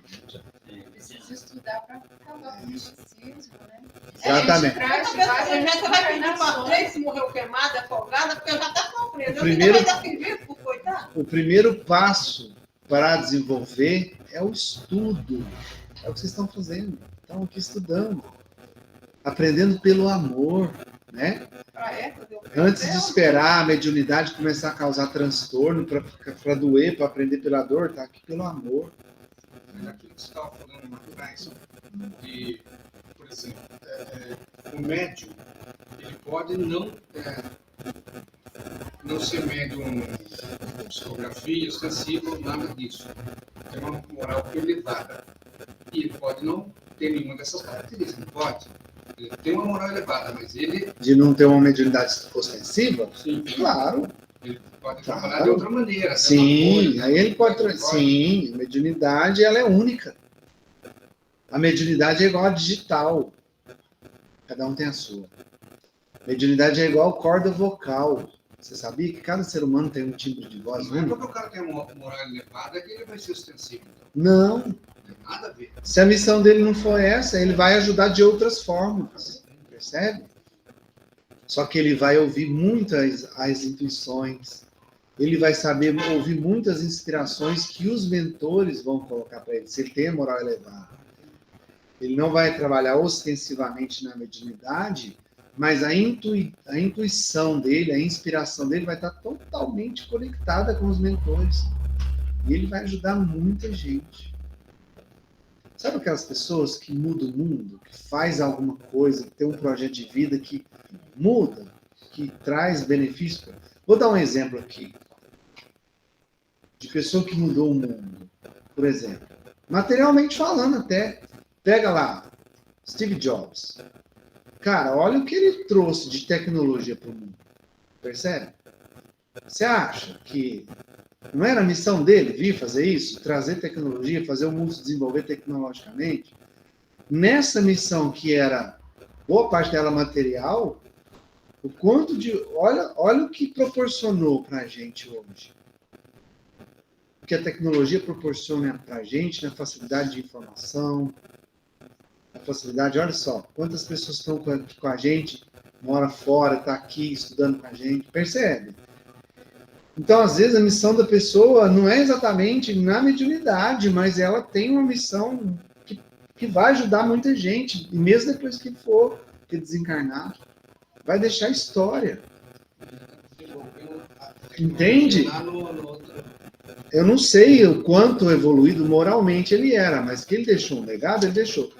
Precisa estudar para acabar com o misticismo, né? Exatamente. Eu já você vai pedir para 3 se morreu queimada, afogada, porque eu já está sofrendo. Eu Primeiro- ainda vai dar serviço pro coitado. O primeiro passo para desenvolver é o estudo. É o que vocês estão fazendo. Estão aqui estudando. Aprendendo pelo amor, né? Antes de esperar a mediunidade começar a causar transtorno, para doer, para aprender pela dor, tá aqui pelo amor. Mas aquilo que você estava falando lá atrás, de, por exemplo, o médium, ele pode não ser médium psicografia, sensível, nada disso. Tem uma moral elevada. E ele pode não ter nenhuma dessas características, não pode. Ele tem uma moral elevada, mas ele, De não ter uma mediunidade ostensiva? sim, Claro. ele pode Claro. trabalhar de outra maneira. até Sim, uma coisa, aí ele pode. Sim, a mediunidade ela é única. A mediunidade é igual a digital. Cada um tem a sua. Mediunidade é igual corda vocal. Você sabia que cada ser humano tem um timbre de voz Não é único? porque o cara tem uma moral elevada que ele vai ser ostensivo. Então. Não. Não tem nada a ver. Se a missão dele não for essa, ele vai ajudar de outras formas. Percebe? Só que ele vai ouvir muitas as intuições. Ele vai saber ouvir muitas inspirações que os mentores vão colocar para ele, se ele tem a moral elevada. Ele não vai trabalhar ostensivamente na mediunidade, mas a intuição dele, a inspiração dele vai estar totalmente conectada com os mentores. E ele vai ajudar muita gente. Sabe aquelas pessoas que mudam o mundo, que faz alguma coisa, que tem um projeto de vida que muda, que traz benefícios? Vou dar um exemplo aqui. De pessoa que mudou o mundo. Por exemplo, materialmente falando até. Pega lá, Steve Jobs. Cara, olha o que ele trouxe de tecnologia para o mundo. Percebe? Você acha que não era a missão dele vir fazer isso? Trazer tecnologia, fazer o mundo se desenvolver tecnologicamente? Nessa missão que era boa parte dela material, o quanto de... Olha o que proporcionou para a gente hoje. O que a tecnologia proporciona para a gente na facilidade de informação, a facilidade, olha só, quantas pessoas estão com a gente, mora fora, está aqui estudando com a gente, percebe? Então, às vezes, a missão da pessoa não é exatamente na mediunidade, mas ela tem uma missão que vai ajudar muita gente, e mesmo depois que for desencarnar, vai deixar história. Entende? Eu não sei o quanto evoluído moralmente ele era, mas que ele deixou um legado, ele deixou.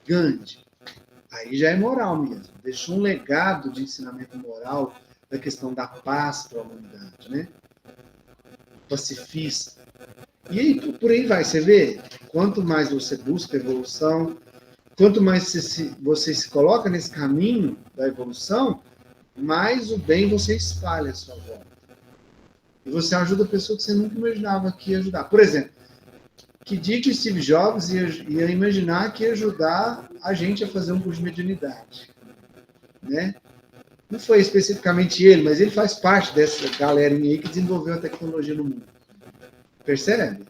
Gandhi, Aí já é moral mesmo. Deixou um legado de ensinamento moral da questão da paz para a humanidade, né? Pacifista. E aí, por aí vai, você vê? Quanto mais você busca evolução, quanto mais você se coloca nesse caminho da evolução, mais o bem você espalha à sua volta. E você ajuda a pessoa que você nunca imaginava que ia ajudar. Por exemplo, que dia que Steve Jobs ia imaginar que ia ajudar a gente a fazer um curso de mediunidade, né? Não foi especificamente ele, mas ele faz parte dessa galerinha aí que desenvolveu a tecnologia no mundo. Percebe?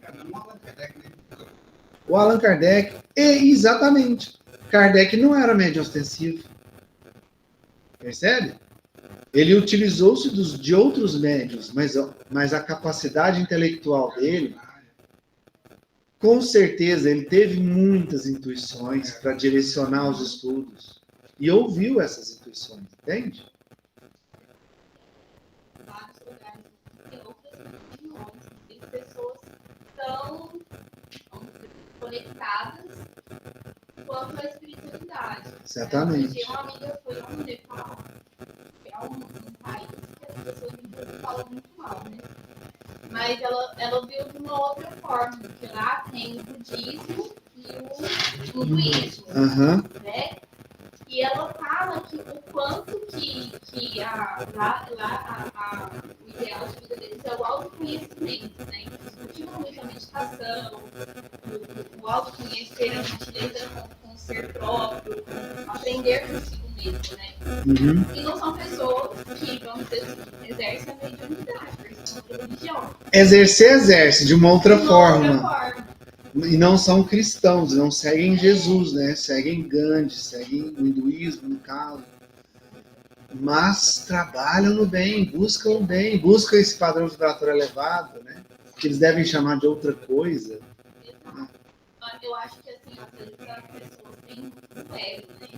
O Allan Kardec, exatamente. Kardec não era médium ostensivo. Percebe? Ele utilizou-se de outros médiuns, mas a capacidade intelectual dele, com certeza, ele teve muitas intuições para direcionar os estudos. E ouviu essas intuições, entende? Vários lugares tem outras opiniões, tem pessoas tão, vamos dizer, conectadas quanto a espiritualidade. Exatamente. Uma amiga foi ao Nepal, que é um país que as pessoas falam muito mal, né? Mas ela viu de uma outra forma, porque lá tem o budismo e o hinduísmo, né? E ela fala que o quanto que o ideal de vida deles é o autoconhecimento, né? Então, eles cultivam muito a meditação, o autoconhecer, a gentileza com o ser próprio, aprender consigo mesmo, né? E não são pessoas que, vamos dizer assim, exercem a mediunidade, porque são outra religião. Exerce de uma outra De uma forma. outra forma. E não são cristãos, não seguem Jesus, né? Seguem Gandhi, seguem o hinduísmo, no caso. Mas trabalham no bem, buscam esse padrão vibratório elevado, né? Que eles devem chamar de outra coisa. Eu acho que, assim, às vezes as pessoas têm um ego, né?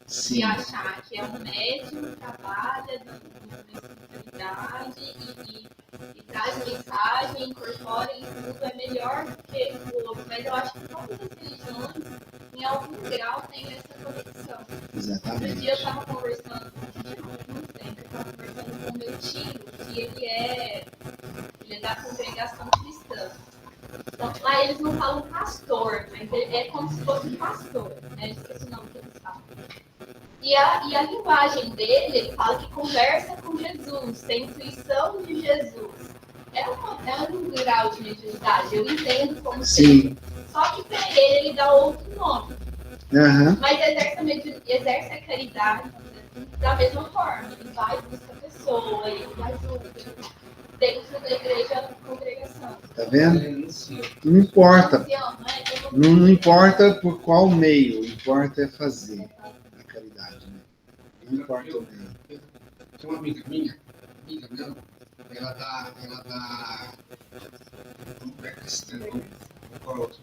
Sim. De achar que é um médium que trabalha na espiritualidade e traz mensagem, incorpora em tudo, é melhor do que o outro. Mas eu acho que todas as religiões, em algum grau, têm essa conexão. Exatamente. Outro dia eu estava conversando com o meu tio, que ele é da congregação cristã. Então, lá eles não falam pastor, mas é como se fosse um pastor, né? Eu esqueci o nome que eles falam. E a linguagem dele, ele fala que conversa com Jesus, tem intuição de Jesus. É um grau de mediunidade, eu entendo como Sim. Só que para ele dá outro nome. Mas exerce a caridade da mesma forma. Ele vai buscar a pessoa, ele ajuda dentro da igreja, da congregação. Tá vendo? Não importa. Não importa por qual meio, o que importa é fazer a caridade, né? Não importa o meio. Tem uma amiga minha, ela dá como é cristã, qual outro?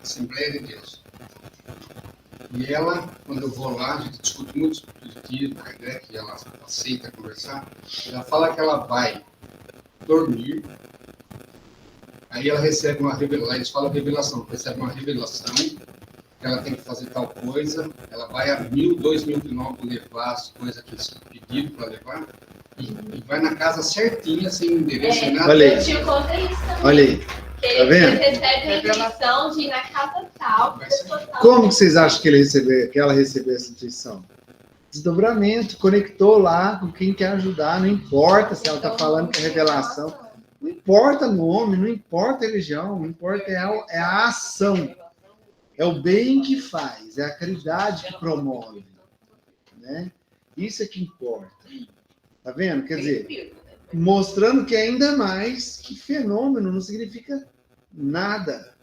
Assembleia de Deus. E ela, quando eu vou lá, a gente discute muito sobre espiritismo, Kardec, e ela aceita conversar, ela fala que ela vai dormir, aí ela recebe uma revelação, eles falam revelação, recebe uma revelação, que ela tem que fazer tal coisa, ela vai a 1.000, 2.000 quilômetros levar as coisas que eles pediram para levar, e vai na casa certinha, sem endereço, sem nada. Olha aí. Eu te contei isso também. Olha aí. Ele Tá vendo? recebe a intuição de ir na casa tal, pessoa tal. Como que vocês acham que ela recebeu essa intuição? Desdobramento, conectou lá com quem quer ajudar, não importa se ela está falando que é revelação, não importa nome, não importa religião, não importa, é a ação, é o bem que faz, é a caridade que promove, né? Isso é que importa, tá vendo? Quer dizer, mostrando que ainda mais que fenômeno não significa nada.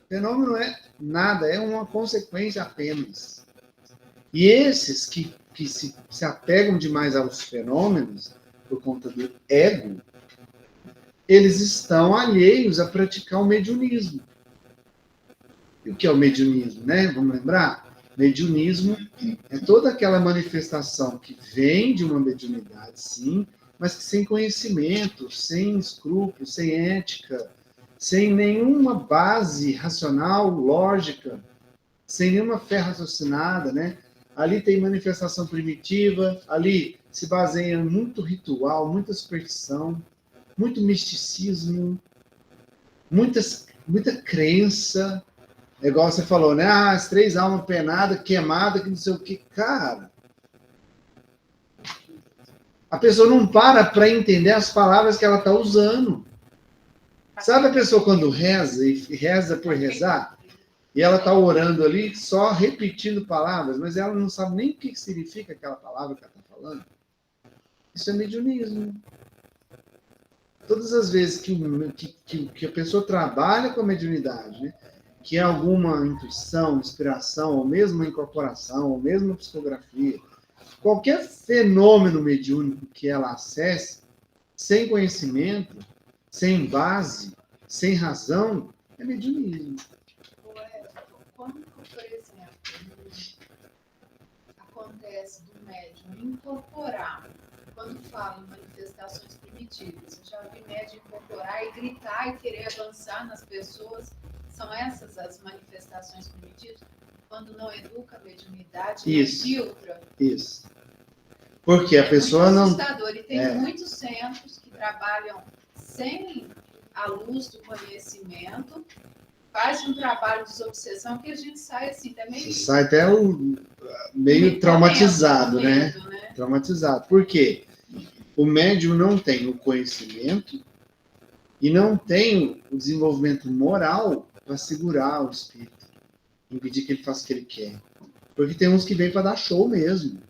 Fenômeno é nada, é uma consequência apenas. E esses que se apegam demais aos fenômenos, por conta do ego, eles estão alheios a praticar o mediunismo. E o que é o mediunismo, né? Vamos lembrar? Mediunismo é toda aquela manifestação que vem de uma mediunidade, sim, mas que sem conhecimento, sem escrúpulos, sem ética, sem nenhuma base racional, lógica, sem nenhuma fé raciocinada, né? Ali tem manifestação primitiva, ali se baseia em muito ritual, muita superstição, muito misticismo, muita crença. É igual você falou, né? Ah, as 3 almas penadas, queimadas, que não sei o que. Cara, a pessoa não para entender as palavras que ela está usando. Sabe a pessoa quando reza e reza por rezar? E ela está orando ali, só repetindo palavras, mas ela não sabe nem o que significa aquela palavra que ela está falando. Isso é mediunismo. Todas as vezes que a pessoa trabalha com a mediunidade, né? Que é alguma intuição, inspiração, ou mesmo uma incorporação, ou mesmo uma psicografia, qualquer fenômeno mediúnico que ela acesse, sem conhecimento, sem base, sem razão, é mediunismo. Quando, por exemplo, acontece do médium incorporar, quando fala em manifestações primitivas, eu já vi médium incorporar e gritar e querer avançar nas pessoas, são essas as manifestações primitivas? Quando não educa a mediunidade, Isso. não filtra? Isso. Porque a pessoa muito não... assustador. E tem muitos centros que trabalham sem a luz do conhecimento, faz um trabalho de desobsessão que a gente sai assim também. Você sai até meio traumatizado, né? Traumatizado. Por quê? O médium não tem o conhecimento e não tem o desenvolvimento moral para segurar o espírito, impedir que ele faça o que ele quer. Porque tem uns que vêm para dar show mesmo.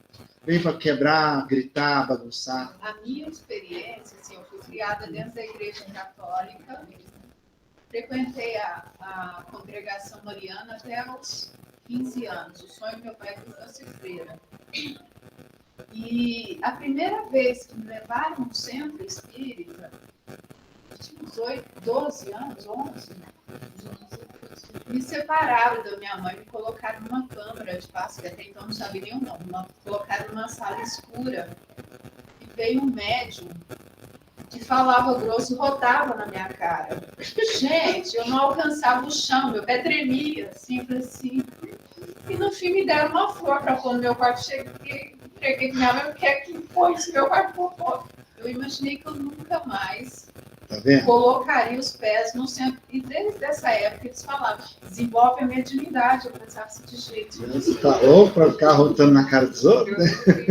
Vem para quebrar, gritar, bagunçar. A minha experiência, assim, eu fui criada dentro da Igreja Católica, frequentei a congregação mariana até aos 15 anos. O sonho do meu pai era ser freira. E a primeira vez que me levaram no centro espírita, eu tinha uns 12 anos, 11, me separaram da minha mãe, me colocaram numa câmara de passe, que até então não sabia nem o nome, colocaram numa sala escura. E veio um médium que falava grosso e rotava na minha cara. Gente, eu não alcançava o chão, meu pé tremia, assim. E no fim me deram uma flor para pôr no meu quarto. Cheguei, entreguei com minha mãe, o que é que foi esse meu quarto? Eu imaginei que eu nunca mais colocaria os pés no centro. E desde essa época eles falavam, desenvolve a mediunidade. Eu pensava assim, de jeito. Você falou para ficar rotando na cara dos outros?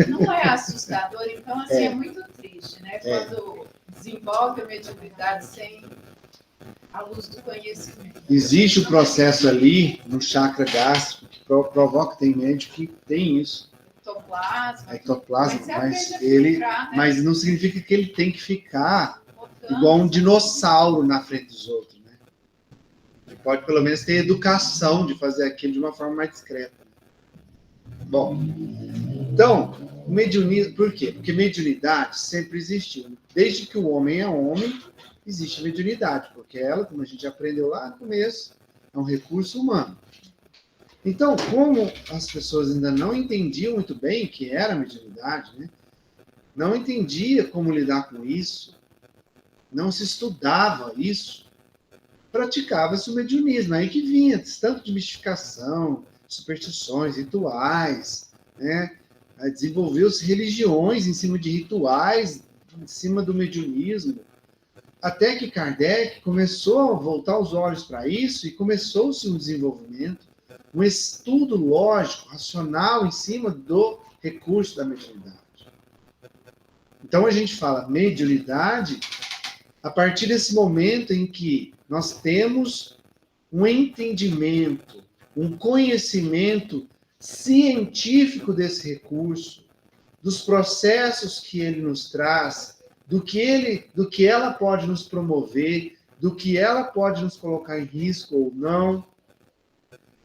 Não é assustador? Então, assim, é muito triste, né? Quando desenvolve a mediunidade sem a luz do conhecimento. Existe o processo ali no chakra gástrico que provoca, tem médico que tem isso. Ectoplasma, mas não significa que ele tem que ficar igual um dinossauro na frente dos outros, né? Ele pode pelo menos ter educação de fazer aquilo de uma forma mais discreta. Bom, então, mediunismo, por quê? Porque mediunidade sempre existiu. Desde que o homem é homem, existe mediunidade, porque ela, como a gente aprendeu lá no começo, é um recurso humano. Então, como as pessoas ainda não entendiam muito bem o que era a mediunidade, né? Não entendia como lidar com isso, não se estudava isso, praticava-se o mediunismo. Aí que vinha tanto de mistificação, superstições, rituais, né? Desenvolveu-se religiões em cima de rituais, em cima do mediunismo, até que Kardec começou a voltar os olhos para isso e começou-se um desenvolvimento, um estudo lógico, racional em cima do recurso da mediunidade. Então a gente fala mediunidade a partir desse momento em que nós temos um entendimento, um conhecimento científico desse recurso, dos processos que ele nos traz, do que ela pode nos promover, do que ela pode nos colocar em risco ou não,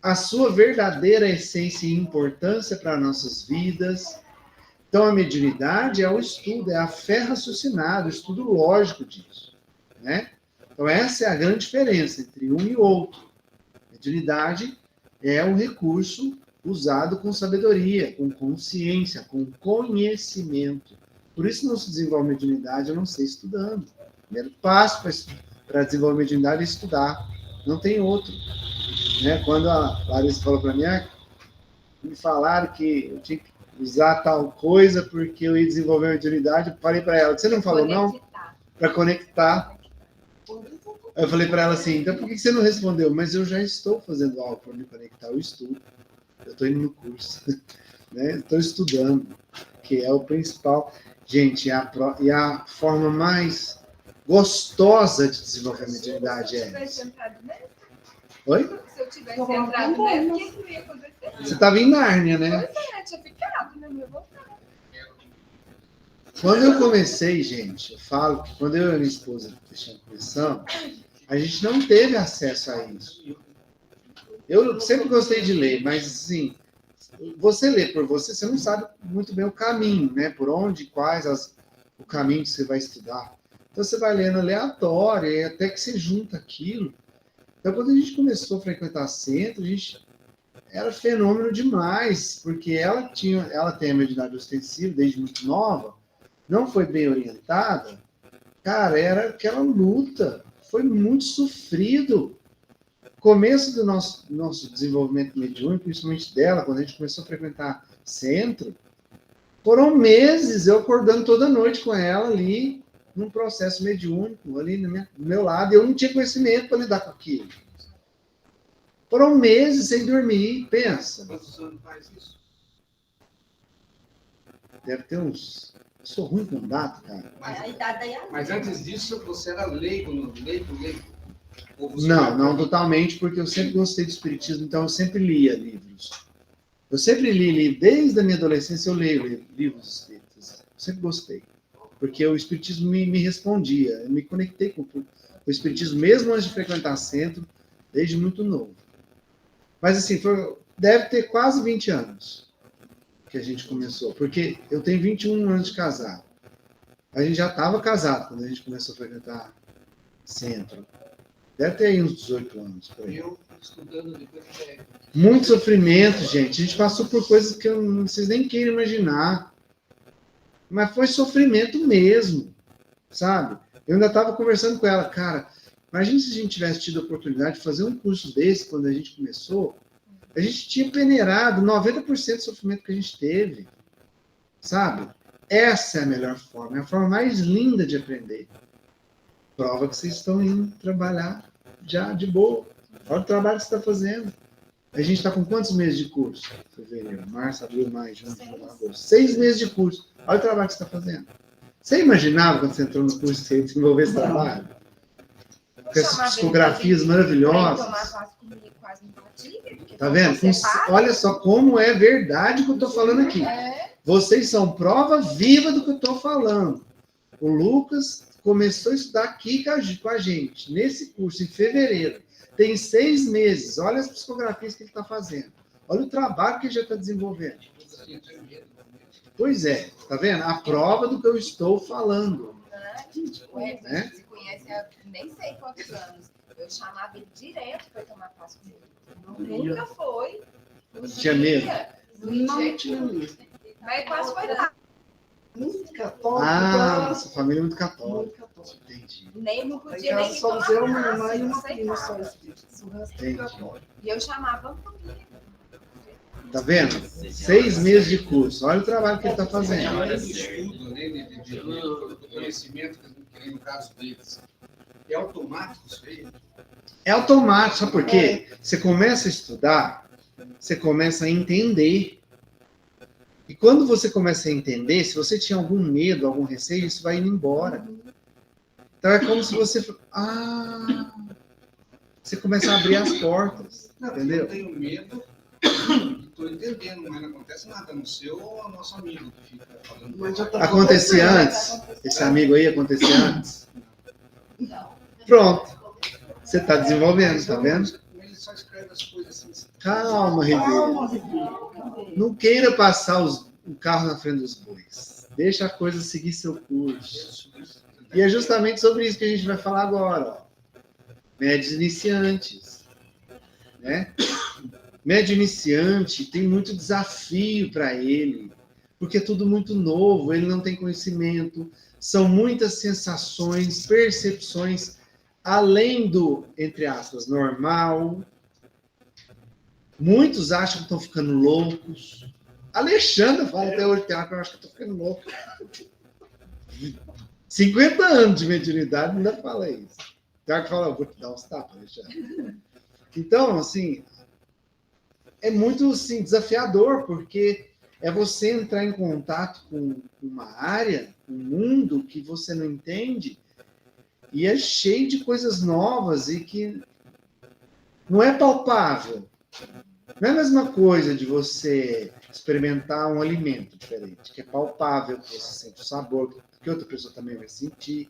a sua verdadeira essência e importância para nossas vidas. Então, a mediunidade é o estudo, é a fé raciocinada, o estudo lógico disso, né? Então, essa é a grande diferença entre um e outro. A mediunidade é um recurso usado com sabedoria, com consciência, com conhecimento. Por isso não se desenvolve mediunidade, a não ser estudando. O primeiro passo para desenvolver mediunidade é estudar. Não tem outro. né? Quando a Larissa falou para mim, me falaram que eu tinha que usar tal coisa porque eu ia desenvolver uma mediunidade, eu falei para ela, você não falou não? Para conectar. Aí eu falei para ela assim, então por que você não respondeu? Mas eu já estou fazendo algo para me conectar, eu estudo. Eu estou indo no curso, né? Estou estudando, que é o principal. Gente, e a forma mais gostosa de desenvolver a mediunidade é essa. Oi? Se eu tivesse entrado nessa, o que ia acontecer? Você estava em Nárnia, né? Pois é, tinha ficado, né? Não ia voltar. Quando eu comecei, gente, eu falo que quando eu e a minha esposa fechamos a comissão, a gente não teve acesso a isso. Eu sempre gostei de ler, mas assim, você lê por você, você não sabe muito bem o caminho, né? Por onde, o caminho que você vai estudar. Então você vai lendo aleatório, e até que você junta aquilo. Então quando a gente começou a frequentar centro, a gente era fenômeno demais, porque ela tem a mediunidade ostensiva desde muito nova, não foi bem orientada, cara, era aquela luta, foi muito sofrido. Começo do nosso desenvolvimento mediúnico, principalmente dela, quando a gente começou a frequentar centro, foram meses eu acordando toda noite com ela ali, num processo mediúnico, ali do meu lado, e eu não tinha conhecimento para lidar com aquilo. Foram meses sem dormir, pensa. Quantos anos faz isso? Deve ter uns... Eu sou ruim com data, cara. Mas antes disso, você era leigo. Ou você Não totalmente, porque eu sempre gostei do espiritismo, então eu sempre lia livros. Eu sempre li livros, desde a minha adolescência eu leio livros espíritas. Eu sempre gostei. Porque o espiritismo me respondia, eu me conectei com o espiritismo, mesmo antes de frequentar centro, desde muito novo. Mas assim, deve ter quase 20 anos que a gente começou, porque eu tenho 21 anos de casado. A gente já estava casado quando a gente começou a frequentar centro. Deve ter aí uns 18 anos. Por aí. Eu estudando depois de... Muito sofrimento, gente. A gente passou por coisas que vocês nem queiram imaginar. Mas foi sofrimento mesmo, sabe? Eu ainda estava conversando com ela, cara, imagina se a gente tivesse tido a oportunidade de fazer um curso desse quando a gente começou, a gente tinha peneirado 90% do sofrimento que a gente teve, sabe? Essa é a melhor forma, é a forma mais linda de aprender. Prova que vocês estão indo trabalhar já de boa. Olha o trabalho que você está fazendo. A gente está com quantos meses de curso? Fevereiro, março, abril, maio, junho, julho, agosto. 6 meses de curso. Olha o trabalho que você está fazendo. Você imaginava quando você entrou no curso que você ia desenvolver esse trabalho? Com essas psicografias maravilhosas. Tá vendo? Olha só como é verdade o que eu estou falando aqui. Vocês são prova viva do que eu estou falando. O Lucas começou a estudar aqui com a gente, nesse curso, em fevereiro. Tem 6 meses. Olha as psicografias que ele está fazendo. Olha o trabalho que ele já está desenvolvendo. Pois é, tá vendo? A prova do que eu estou falando. A gente se conhece há nem sei quantos anos. Eu chamava ele direto para tomar passo comigo. Nunca foi. Tinha medo? Não tinha medo. Mas quase foi lá. Muito católico. Nossa família é muito católica. Entendi. Nem não podia nem só tomar eu, minha passe, mãe e uma não prima só aceitava. Entendi. E eu chamava família. Tá vendo? 6 meses de curso. Olha o trabalho que ele está fazendo. Além do estudo, além do conhecimento, que no caso deles, é automático isso aí? É automático, sabe por quê? Você começa a estudar, você começa a entender. E quando você começa a entender, se você tinha algum medo, algum receio, isso vai indo embora. Então é como se você... você começa a abrir as portas. Não, entendeu? eu tenho medo e estou entendendo, mas não acontece nada no seu ou no nosso amigo que fica falando. Mas já tá Acontecia antes? Esse amigo aí acontecia antes? Não. Pronto. Você está desenvolvendo, tá vendo? Ele só escreve as coisas assim. Calma, Ribeiro. Não queira passar o carro na frente dos bois. Deixa a coisa seguir seu curso. E é justamente sobre isso que a gente vai falar agora. Ó. Médios iniciantes. Né? Médio iniciante tem muito desafio para ele, porque é tudo muito novo, ele não tem conhecimento, são muitas sensações, percepções, além do, entre aspas, normal, Muitos acham que estão ficando loucos. Alexandra fala até hoje, que eu acho que estou ficando louco. 50 anos de mediunidade, ainda fala isso. Tem que fala, vou te dar uns tapas, Alexandre. Então, assim, é muito assim, desafiador, porque é você entrar em contato com uma área, um mundo que você não entende, e é cheio de coisas novas e que não é palpável. Não é a mesma coisa de você experimentar um alimento diferente, que é palpável, que você sente o sabor, que outra pessoa também vai sentir.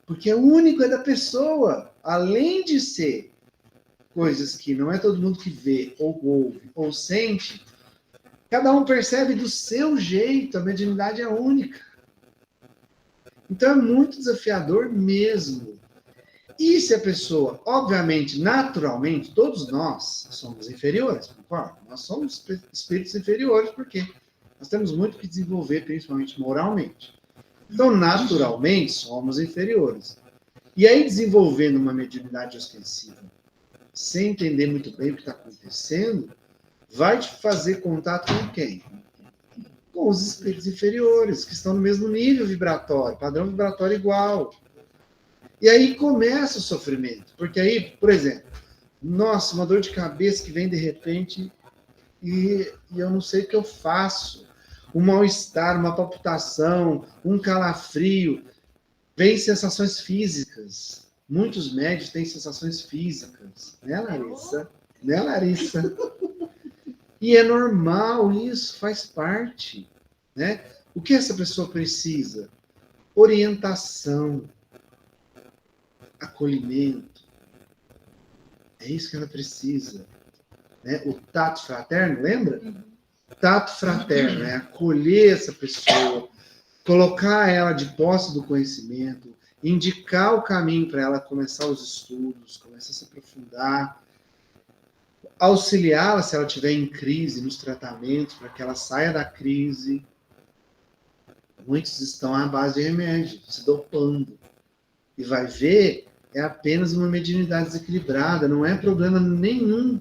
Porque o único é da pessoa. Além de ser coisas que não é todo mundo que vê, ou ouve, ou sente, cada um percebe do seu jeito. A mediunidade é única. Então é muito desafiador mesmo. E se a pessoa, obviamente, naturalmente, todos nós somos inferiores, concorda? Nós somos espíritos inferiores, porque nós temos muito que desenvolver, principalmente moralmente. Então, naturalmente, somos inferiores. E aí, desenvolvendo uma mediunidade ostensiva, sem entender muito bem o que está acontecendo, vai te fazer contato com quem? Com os espíritos inferiores, que estão no mesmo nível vibratório, padrão vibratório igual. E aí começa o sofrimento. Porque aí, por exemplo, nossa, uma dor de cabeça que vem de repente e eu não sei o que eu faço. Um mal-estar, uma palpitação, um calafrio. Vem sensações físicas. Muitos médios têm sensações físicas. Né, Larissa? Né, Larissa? E é normal isso, faz parte. Né? O que essa pessoa precisa? Orientação. Acolhimento. É isso que ela precisa. Né? O tato fraterno, lembra? Tato fraterno é acolher essa pessoa, colocar ela de posse do conhecimento, indicar o caminho para ela começar os estudos, começar a se aprofundar, auxiliá-la se ela estiver em crise nos tratamentos, para que ela saia da crise. Muitos estão à base de remédio, se dopando. E vai ver, é apenas uma mediunidade desequilibrada, não é problema nenhum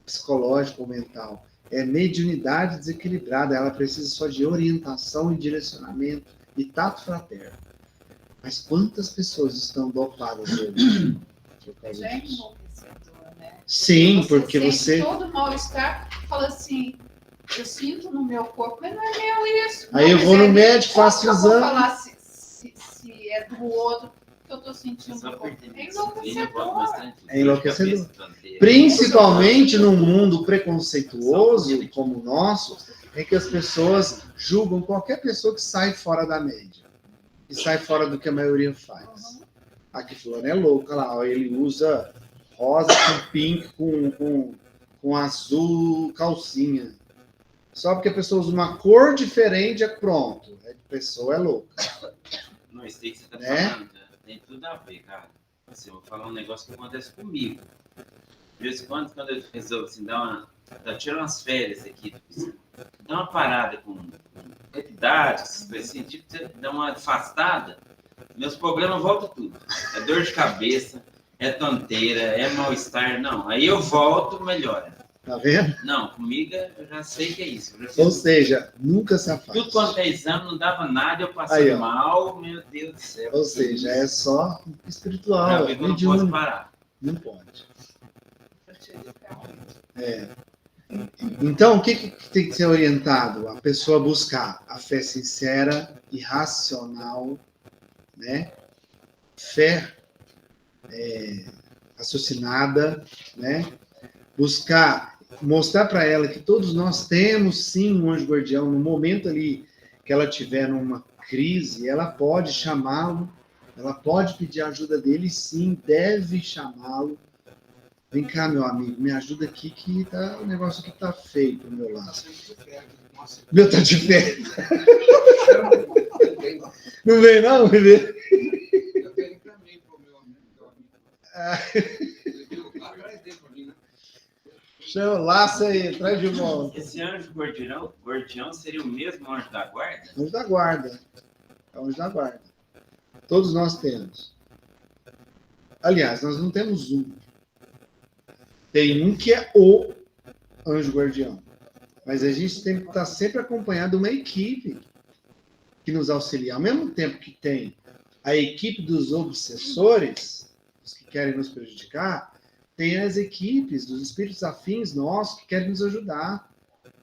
psicológico ou mental. É mediunidade desequilibrada, ela precisa só de orientação e direcionamento e tato fraterno. Mas quantas pessoas estão dopadas hoje por causa Já é disso? enlouquecedor, né? Sim, porque sente você... todo mal-estar, fala assim, eu sinto no meu corpo, mas não é meu isso. Aí eu vou no médico, faço o exame. Eu vou exame... falar se é do outro que eu estou sentindo no corpo. É enlouquecedor. É enlouquecedor. Principalmente num mundo preconceituoso como o nosso, em que as pessoas julgam qualquer pessoa que sai fora da média. Que sai fora do que a maioria faz. Aqui fulano é louco, olha lá, ele usa rosa com pink, com azul calcinha. Só porque a pessoa usa uma cor diferente, é pronto. A pessoa é louca. Não, isso aí que você tá Né? falando, tem tudo a ver, cara. Assim, eu vou falar um negócio que acontece comigo. De vez em quando eu resolvo assim, tirar umas férias aqui, dá uma parada com idade, essas coisas assim, tipo, você dá uma afastada, meus problemas voltam tudo. É dor de cabeça, é tonteira, é mal-estar, não. Aí eu volto, melhora. Tá vendo? Não, comigo eu já sei que é isso. Eu já sei Ou seja, nunca se afasta. tudo quanto é exame, não dava nada, eu passei Aí, ó. mal, meu Deus do céu. Ou seja, é só espiritual. Já É vi que eu não posso mediúnico. parar. Não pode. É. Então, o que tem que ser orientado? A pessoa buscar a fé sincera e racional, né? Fé raciocinada, né? Buscar, mostrar para ela que todos nós temos, sim, um anjo guardião. No momento ali que ela tiver numa crise, ela pode chamá-lo, ela pode pedir a ajuda dele, sim, deve chamá-lo. Vem cá, meu amigo, me ajuda aqui que tá, o negócio aqui tá feio pro meu lado. Meu tá de fé. Não vem não, bebê? Eu tenho também pro meu amigo. Chama, laça aí, traz de volta. Esse anjo guardião seria o mesmo anjo da guarda? Anjo da guarda. É o anjo da guarda. Todos nós temos. Aliás, nós não temos um. Tem um que é o anjo guardião. Mas a gente tem que estar sempre acompanhado de uma equipe que nos auxilia. Ao mesmo tempo que tem a equipe dos obsessores, os que querem nos prejudicar, tem as equipes dos espíritos afins nossos que querem nos ajudar.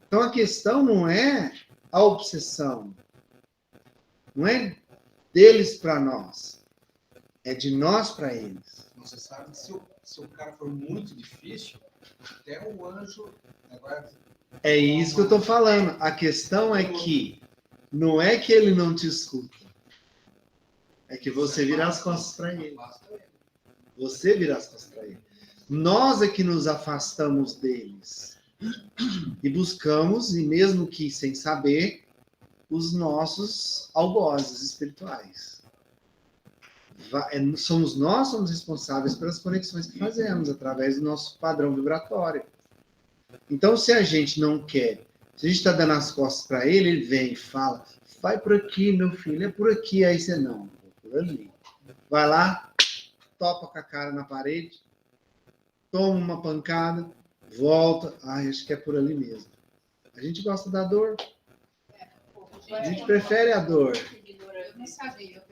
Então a questão não é a obsessão, não é deles para nós, é de nós para eles. Você sabe que se o cara for muito difícil, até o anjo... Agora, É isso que eu estou falando. A questão é que não é que ele não te escuta, é que você vira as costas para ele. Você vira as costas para ele. Nós é que nos afastamos deles e buscamos, e mesmo que sem saber, os nossos algozes espirituais. Somos responsáveis pelas conexões que fazemos através do nosso padrão vibratório. Então, se a gente não quer, se a gente está dando as costas para ele, ele vem e fala, vai por aqui, meu filho, é por aqui. Aí você, não, por ali. Vai lá, topa com a cara na parede, toma uma pancada, volta, acho que é por ali mesmo. A gente gosta da dor. A gente prefere a dor. Eu não sabia,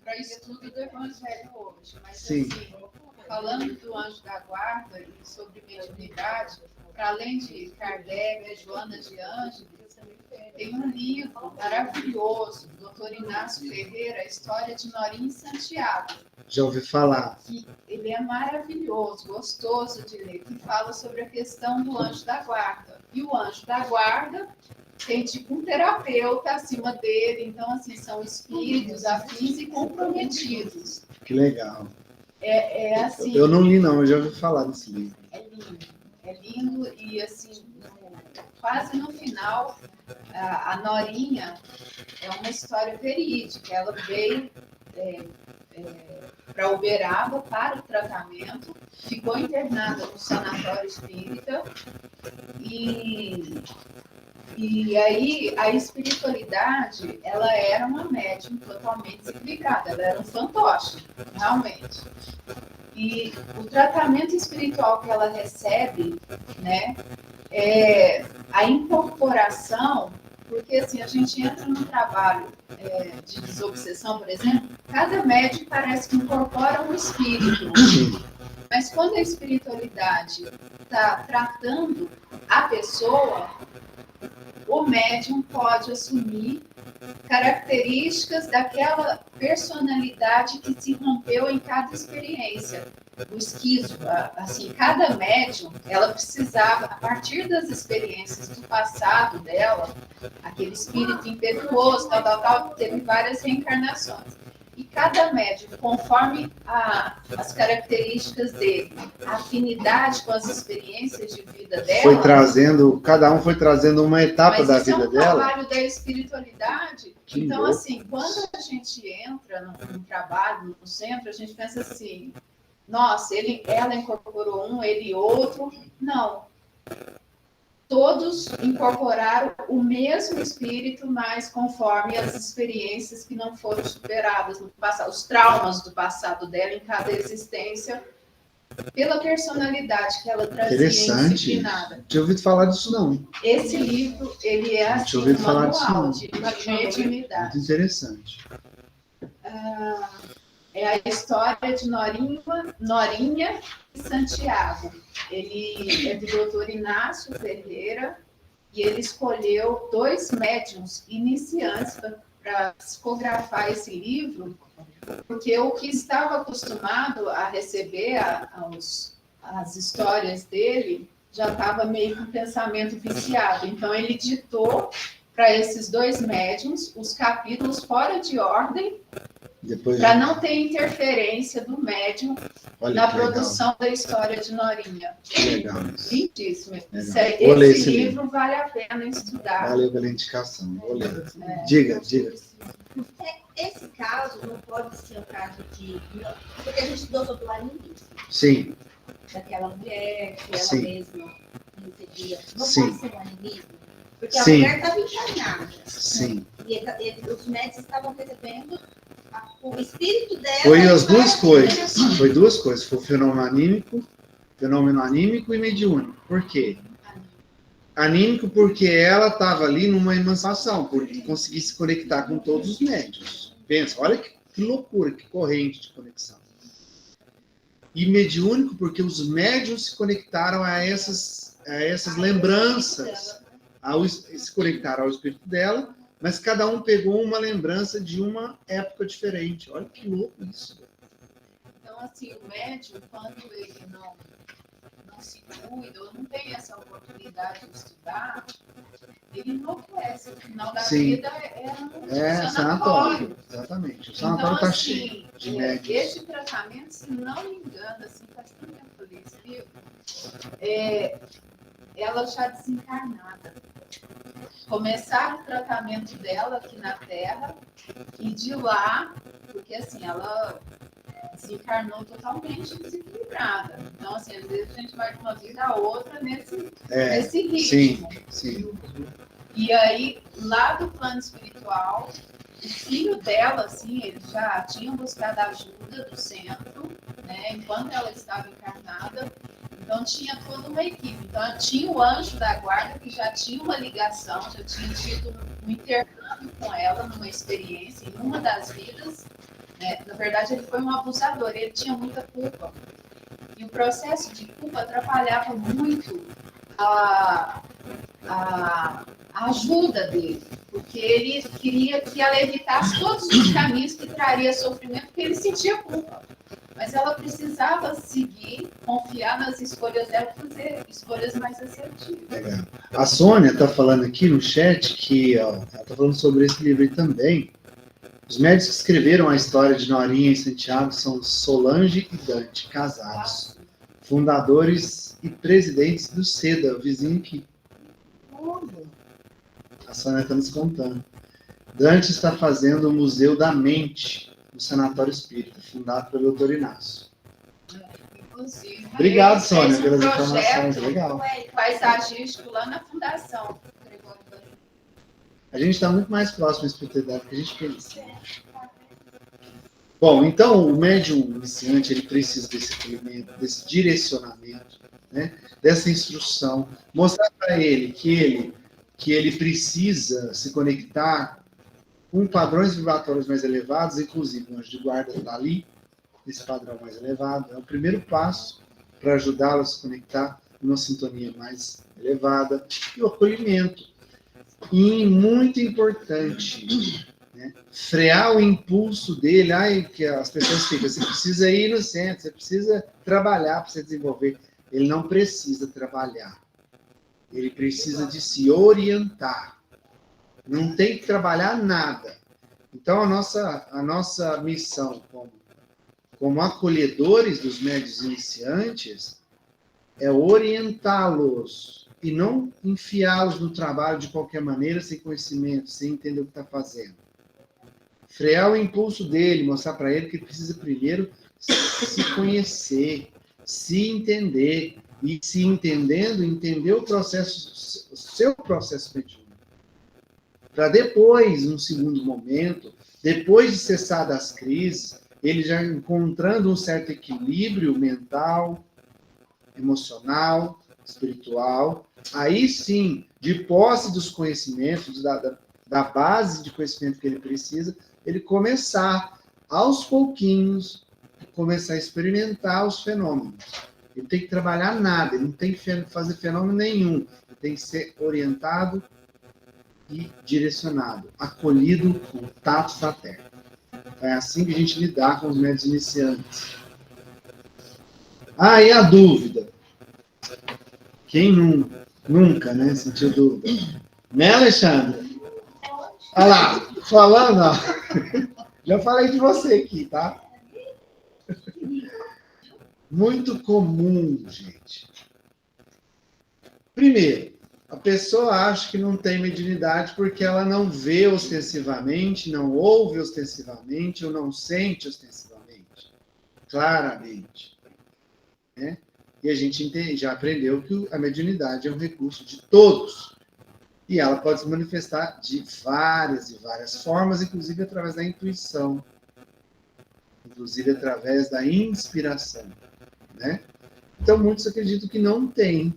para estudo do Evangelho hoje, mas Sim. assim, falando do anjo da guarda e sobre mediunidade, para além de Kardec, Joana de Ângeles, tem um livro maravilhoso, do Dr. Inácio Ferreira, A História de Norinha e Santiago. Já ouvi falar. Ele é maravilhoso, gostoso de ler, que fala sobre a questão do anjo da guarda. E o anjo da guarda tem tipo um terapeuta acima dele, então assim, são espíritos afins e comprometidos. Que legal. É assim. Eu não li, não, eu já ouvi falar desse livro. É lindo e assim, quase no final, a Norinha é uma história verídica. Ela veio para Uberaba para o tratamento, ficou internada no sanatório espírita e aí a espiritualidade, ela era uma médium totalmente desligada, ela era um fantoche, realmente. E o tratamento espiritual que ela recebe, né, é a incorporação, porque assim, a gente entra no trabalho de desobsessão, por exemplo, cada médium parece que incorpora um espírito. Mas quando a espiritualidade está tratando a pessoa, o médium pode assumir características daquela personalidade que se rompeu em cada experiência. O esquizo, assim, cada médium, ela precisava, a partir das experiências do passado dela, aquele espírito impetuoso, tal, teve várias reencarnações. E cada médium, conforme as características dele, a afinidade com as experiências de vida dela... Cada um foi trazendo uma etapa da vida dela. Mas isso é um trabalho da espiritualidade. Então, assim, quando a gente entra no trabalho, no centro, a gente pensa assim, nossa, ela incorporou um, ele outro. Não. Todos incorporaram o mesmo espírito, mas conforme as experiências que não foram superadas no passado, os traumas do passado dela em cada existência, pela personalidade que ela trazia indisciplinada. Não tinha ouvido falar disso, não. Esse livro, ele é assim, um manual de mediunidade. Muito interessante. É a história de Norinha e Santiago. Ele é do Dr. Inácio Ferreira e ele escolheu 2 médiuns iniciantes para psicografar esse livro, porque o que estava acostumado a receber as histórias dele já estava meio com pensamento viciado. Então, ele ditou para esses 2 médiuns os capítulos fora de ordem, para não ter interferência do médium na produção da história de Norinha. Legal. Lindíssimo. Esse livro vale a pena estudar. Valeu pela indicação. Vou ler. Diga. Esse caso não pode ser um caso de... Porque a gente estudou sobre o animismo. Sim. Daquela mulher que ela Sim. mesma recebia. Não Sim. pode ser um animismo? Porque a Sim. mulher estava encarnada. Sim. E os médicos estavam recebendo o espírito dela. Foi as duas coisas. Foi 2 coisas. Foi o fenômeno anímico, Fenômeno anímico e mediúnico. Por quê? Anímico porque ela estava ali numa emancipação, porque conseguia se conectar com todos os médiuns. Pensa, olha que loucura, que corrente de conexão. E mediúnico porque os médiuns se conectaram a essas lembranças, se conectaram ao espírito dela, mas cada um pegou uma lembrança de uma época diferente. Olha que louco isso. Então, assim, o médium, quando ele não se cuida, ou não tem essa oportunidade de estudar, ele enlouquece. No final da vida é um sanatório. Exatamente. O sanatório está cheio de médiums. Esse tratamento, se não me engano, assim, faz tanto tempo que eu li esse livro, ela já desencarnada. Começaram o tratamento dela aqui na Terra, e de lá, porque assim, ela desencarnou totalmente desequilibrada. Então, assim, às vezes a gente vai de uma vida a outra nesse ritmo. Sim. E aí, lá do plano espiritual, o filho dela, assim, eles já tinham buscado ajuda do centro, né, enquanto ela estava encarnada. Então, tinha toda uma equipe. Então, tinha o anjo da guarda, que já tinha uma ligação, já tinha tido um intercâmbio com ela, numa experiência, em uma das vidas. Na verdade, ele foi um abusador, ele tinha muita culpa. E o processo de culpa atrapalhava muito a ajuda dele, porque ele queria que ela evitasse todos os caminhos que traria sofrimento, porque ele sentia culpa. Mas ela precisava seguir, confiar nas escolhas dela, fazer escolhas mais assertivas. Legal. A Sônia está falando aqui no chat que ela está falando sobre esse livro aí também. Os médicos que escreveram a história de Norinha e Santiago são Solange e Dante, casados, fundadores e presidentes do SEDA, o vizinho aqui. A Sônia está nos contando. Dante está fazendo o Museu da Mente, no Sanatório Espírita, fundado pelo Dr. Inácio. Inclusive, Obrigado, Sônia, pelas projeto informações. Legal. paisagístico lá na Fundação. A gente está muito mais próximo da espiritualidade do que a gente pensa. Bom, então o médium iniciante ele precisa desse acolhimento, desse direcionamento, né? Dessa instrução, mostrar para ele que ele precisa se conectar com padrões vibratórios mais elevados, inclusive o anjo de guarda está ali, esse padrão mais elevado. É o primeiro passo para ajudá-lo a se conectar numa sintonia mais elevada. E o acolhimento. E muito importante, né? Frear o impulso dele, que as pessoas ficam, você precisa ir no centro, você precisa trabalhar para se desenvolver. Ele não precisa trabalhar. Ele precisa de se orientar. Não tem que trabalhar nada. Então, a nossa missão como acolhedores dos médios iniciantes é orientá-los e não enfiá-los no trabalho de qualquer maneira, sem conhecimento, sem entender o que está fazendo. Frear o impulso dele, mostrar para ele que ele precisa primeiro se conhecer, se entender, e se entendendo, entender o seu processo mediúnico. Para depois, num segundo momento, depois de cessar das crises, ele já encontrando um certo equilíbrio mental, emocional, espiritual, aí sim, de posse dos conhecimentos, da base de conhecimento que ele precisa, ele começar, aos pouquinhos, começar a experimentar os fenômenos. Ele não tem que trabalhar nada, ele não tem que fazer fenômeno nenhum, ele tem que ser orientado e direcionado, acolhido com o tato fraterno. É assim que a gente lidar com os médios iniciantes. E a dúvida? Quem nunca, né, sentiu dúvida? Né, Alexandre? Olha lá, falando, ó. Já falei de você aqui, tá? Muito comum, gente. Primeiro, a pessoa acha que não tem mediunidade porque ela não vê ostensivamente, não ouve ostensivamente, ou não sente ostensivamente, claramente. Né? E a gente já aprendeu que a mediunidade é um recurso de todos. E ela pode se manifestar de várias e várias formas, inclusive através da intuição, inclusive através da inspiração. Né? Então, muitos acreditam que não tem,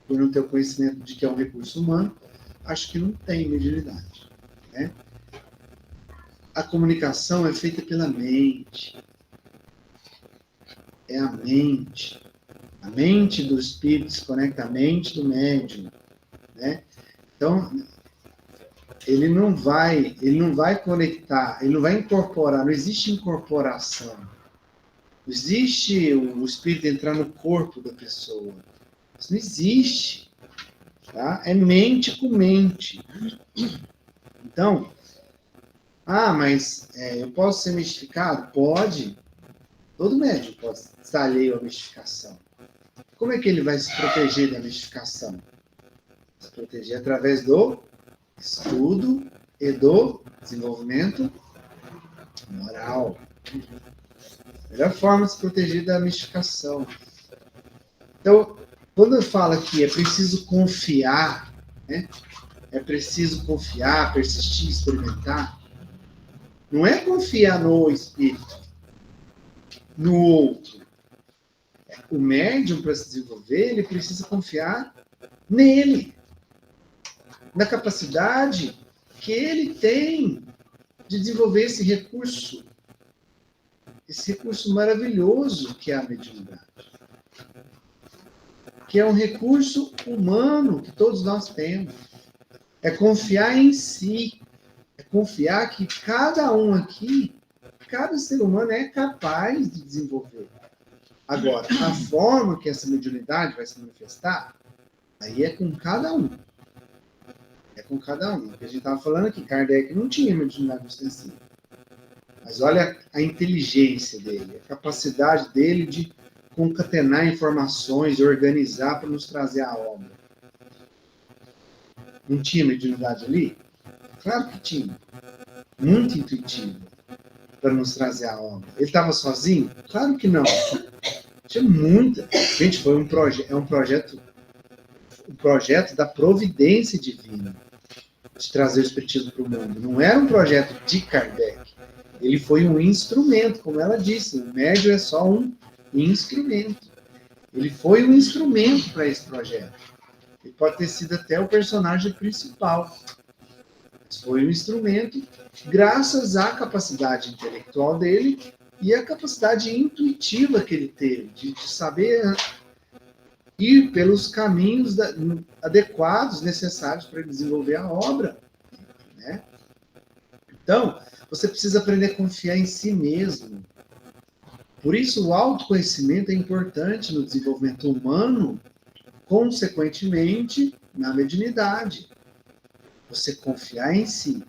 por não ter o conhecimento de que é um recurso humano, acho que não tem mediunidade, né? A comunicação é feita pela mente. É a mente. A mente do espírito se conecta à mente do médium, né? Então, ele não vai conectar, ele não vai incorporar, não existe incorporação. Não existe o espírito entrar no corpo da pessoa. Isso não existe. Tá? É mente com mente. Então, mas eu posso ser mistificado? Pode. Todo médium pode estar alheio à mistificação. Como é que ele vai se proteger da mistificação? Se proteger através do estudo e do desenvolvimento moral. A melhor forma de se proteger da mistificação. Então, quando eu falo que é preciso confiar, né? É preciso confiar, persistir, experimentar, não é confiar no espírito, no outro. O médium, para se desenvolver, ele precisa confiar nele, na capacidade que ele tem de desenvolver esse recurso maravilhoso que é a mediunidade, que é um recurso humano que todos nós temos. É confiar em si, é confiar que cada um aqui, cada ser humano é capaz de desenvolver. Agora, a forma que essa mediunidade vai se manifestar, aí é com cada um. É com cada um. O que a gente estava falando aqui, Kardec não tinha mediunidade ostensiva. Mas olha a inteligência dele, a capacidade dele de concatenar informações, de organizar para nos trazer a obra. Não tinha mediunidade ali? Claro que tinha. Muito intuitivo para nos trazer a obra. Ele estava sozinho? Claro que não. Tinha muita. Gente, foi um projeto da providência divina de trazer o Espiritismo para o mundo. Não era um projeto de Kardec. Ele foi um instrumento, como ela disse. O médium é só um instrumento. Ele foi um instrumento para esse projeto. Ele pode ter sido até o personagem principal. Mas foi um instrumento graças à capacidade intelectual dele e à capacidade intuitiva que ele teve de saber ir pelos caminhos adequados, necessários para desenvolver a obra, né? Então, você precisa aprender a confiar em si mesmo. Por isso, o autoconhecimento é importante no desenvolvimento humano, consequentemente, na mediunidade. Você confiar em si.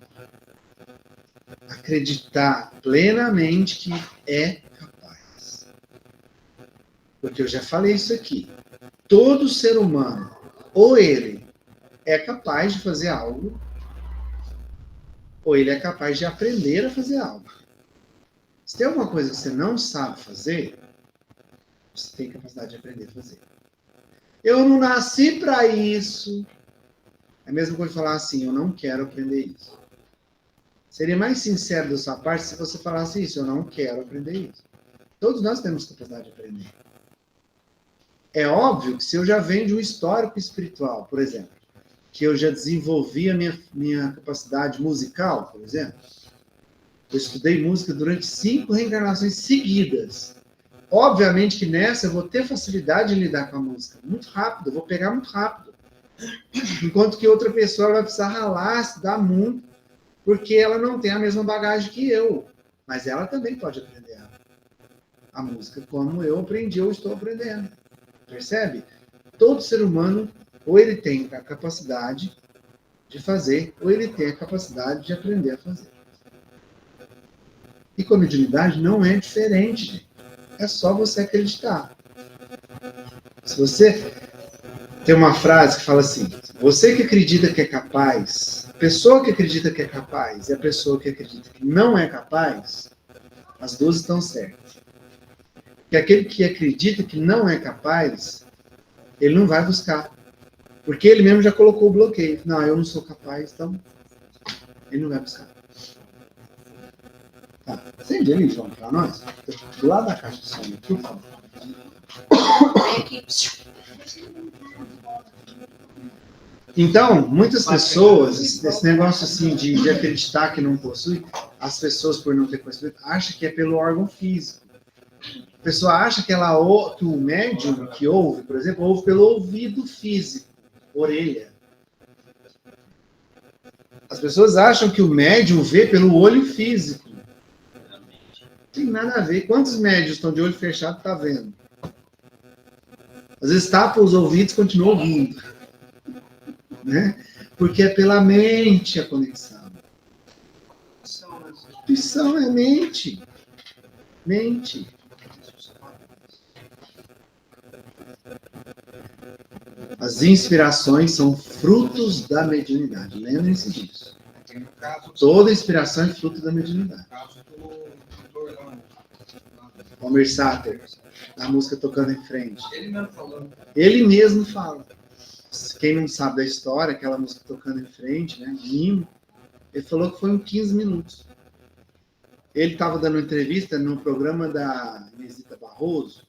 Acreditar plenamente que é capaz. Porque eu já falei isso aqui. Todo ser humano, ou ele é capaz de fazer algo, ou ele é capaz de aprender a fazer algo. Se tem alguma coisa que você não sabe fazer, você tem capacidade de aprender a fazer. Eu não nasci para isso. É a mesma coisa falar assim, eu não quero aprender isso. Seria mais sincero da sua parte se você falasse isso, eu não quero aprender isso. Todos nós temos capacidade de aprender. É óbvio que se eu já venho de um histórico espiritual, por exemplo, que eu já desenvolvi a minha capacidade musical, por exemplo, eu estudei música durante 5 reencarnações seguidas. Obviamente que nessa eu vou ter facilidade em lidar com a música. Muito rápido, eu vou pegar muito rápido. Enquanto que outra pessoa vai precisar ralar, estudar muito, porque ela não tem a mesma bagagem que eu. Mas ela também pode aprender a música como eu aprendi ou estou aprendendo. Percebe? Todo ser humano, ou ele tem a capacidade de fazer, ou ele tem a capacidade de aprender a fazer. E com a mediunidade não é diferente, gente. É só você acreditar. Se você tem uma frase que fala assim, você que acredita que é capaz, a pessoa que acredita que é capaz e a pessoa que acredita que não é capaz, as duas estão certas. Porque aquele que acredita que não é capaz, ele não vai buscar. Porque ele mesmo já colocou o bloqueio. Não, eu não sou capaz, então ele não vai buscar. Tá. Acende ali, João, para nós. Do lado da caixa de som, por favor. Vem aqui. Então, muitas pessoas, esse negócio assim de acreditar que não possui, as pessoas, por não ter conhecimento, acham que é pelo órgão físico. A pessoa acha que que o médium que ouve, por exemplo, ouve pelo ouvido físico, orelha. As pessoas acham que o médium vê pelo olho físico. Não tem nada a ver. Quantos médios estão de olho fechado e tá vendo? Às vezes tapa os ouvidos e continua ouvindo. Né? Porque é pela mente a conexão. Intuição é mente. Mente. As inspirações são frutos da mediunidade. Lembrem-se disso. Toda inspiração é fruto da mediunidade. Homer Sater, a música Tocando em Frente. Ele mesmo fala. Quem não sabe da história, aquela música Tocando em Frente, né? Hino, ele falou que foi uns 15 minutos. Ele estava dando uma entrevista no programa da Inesita Barroso,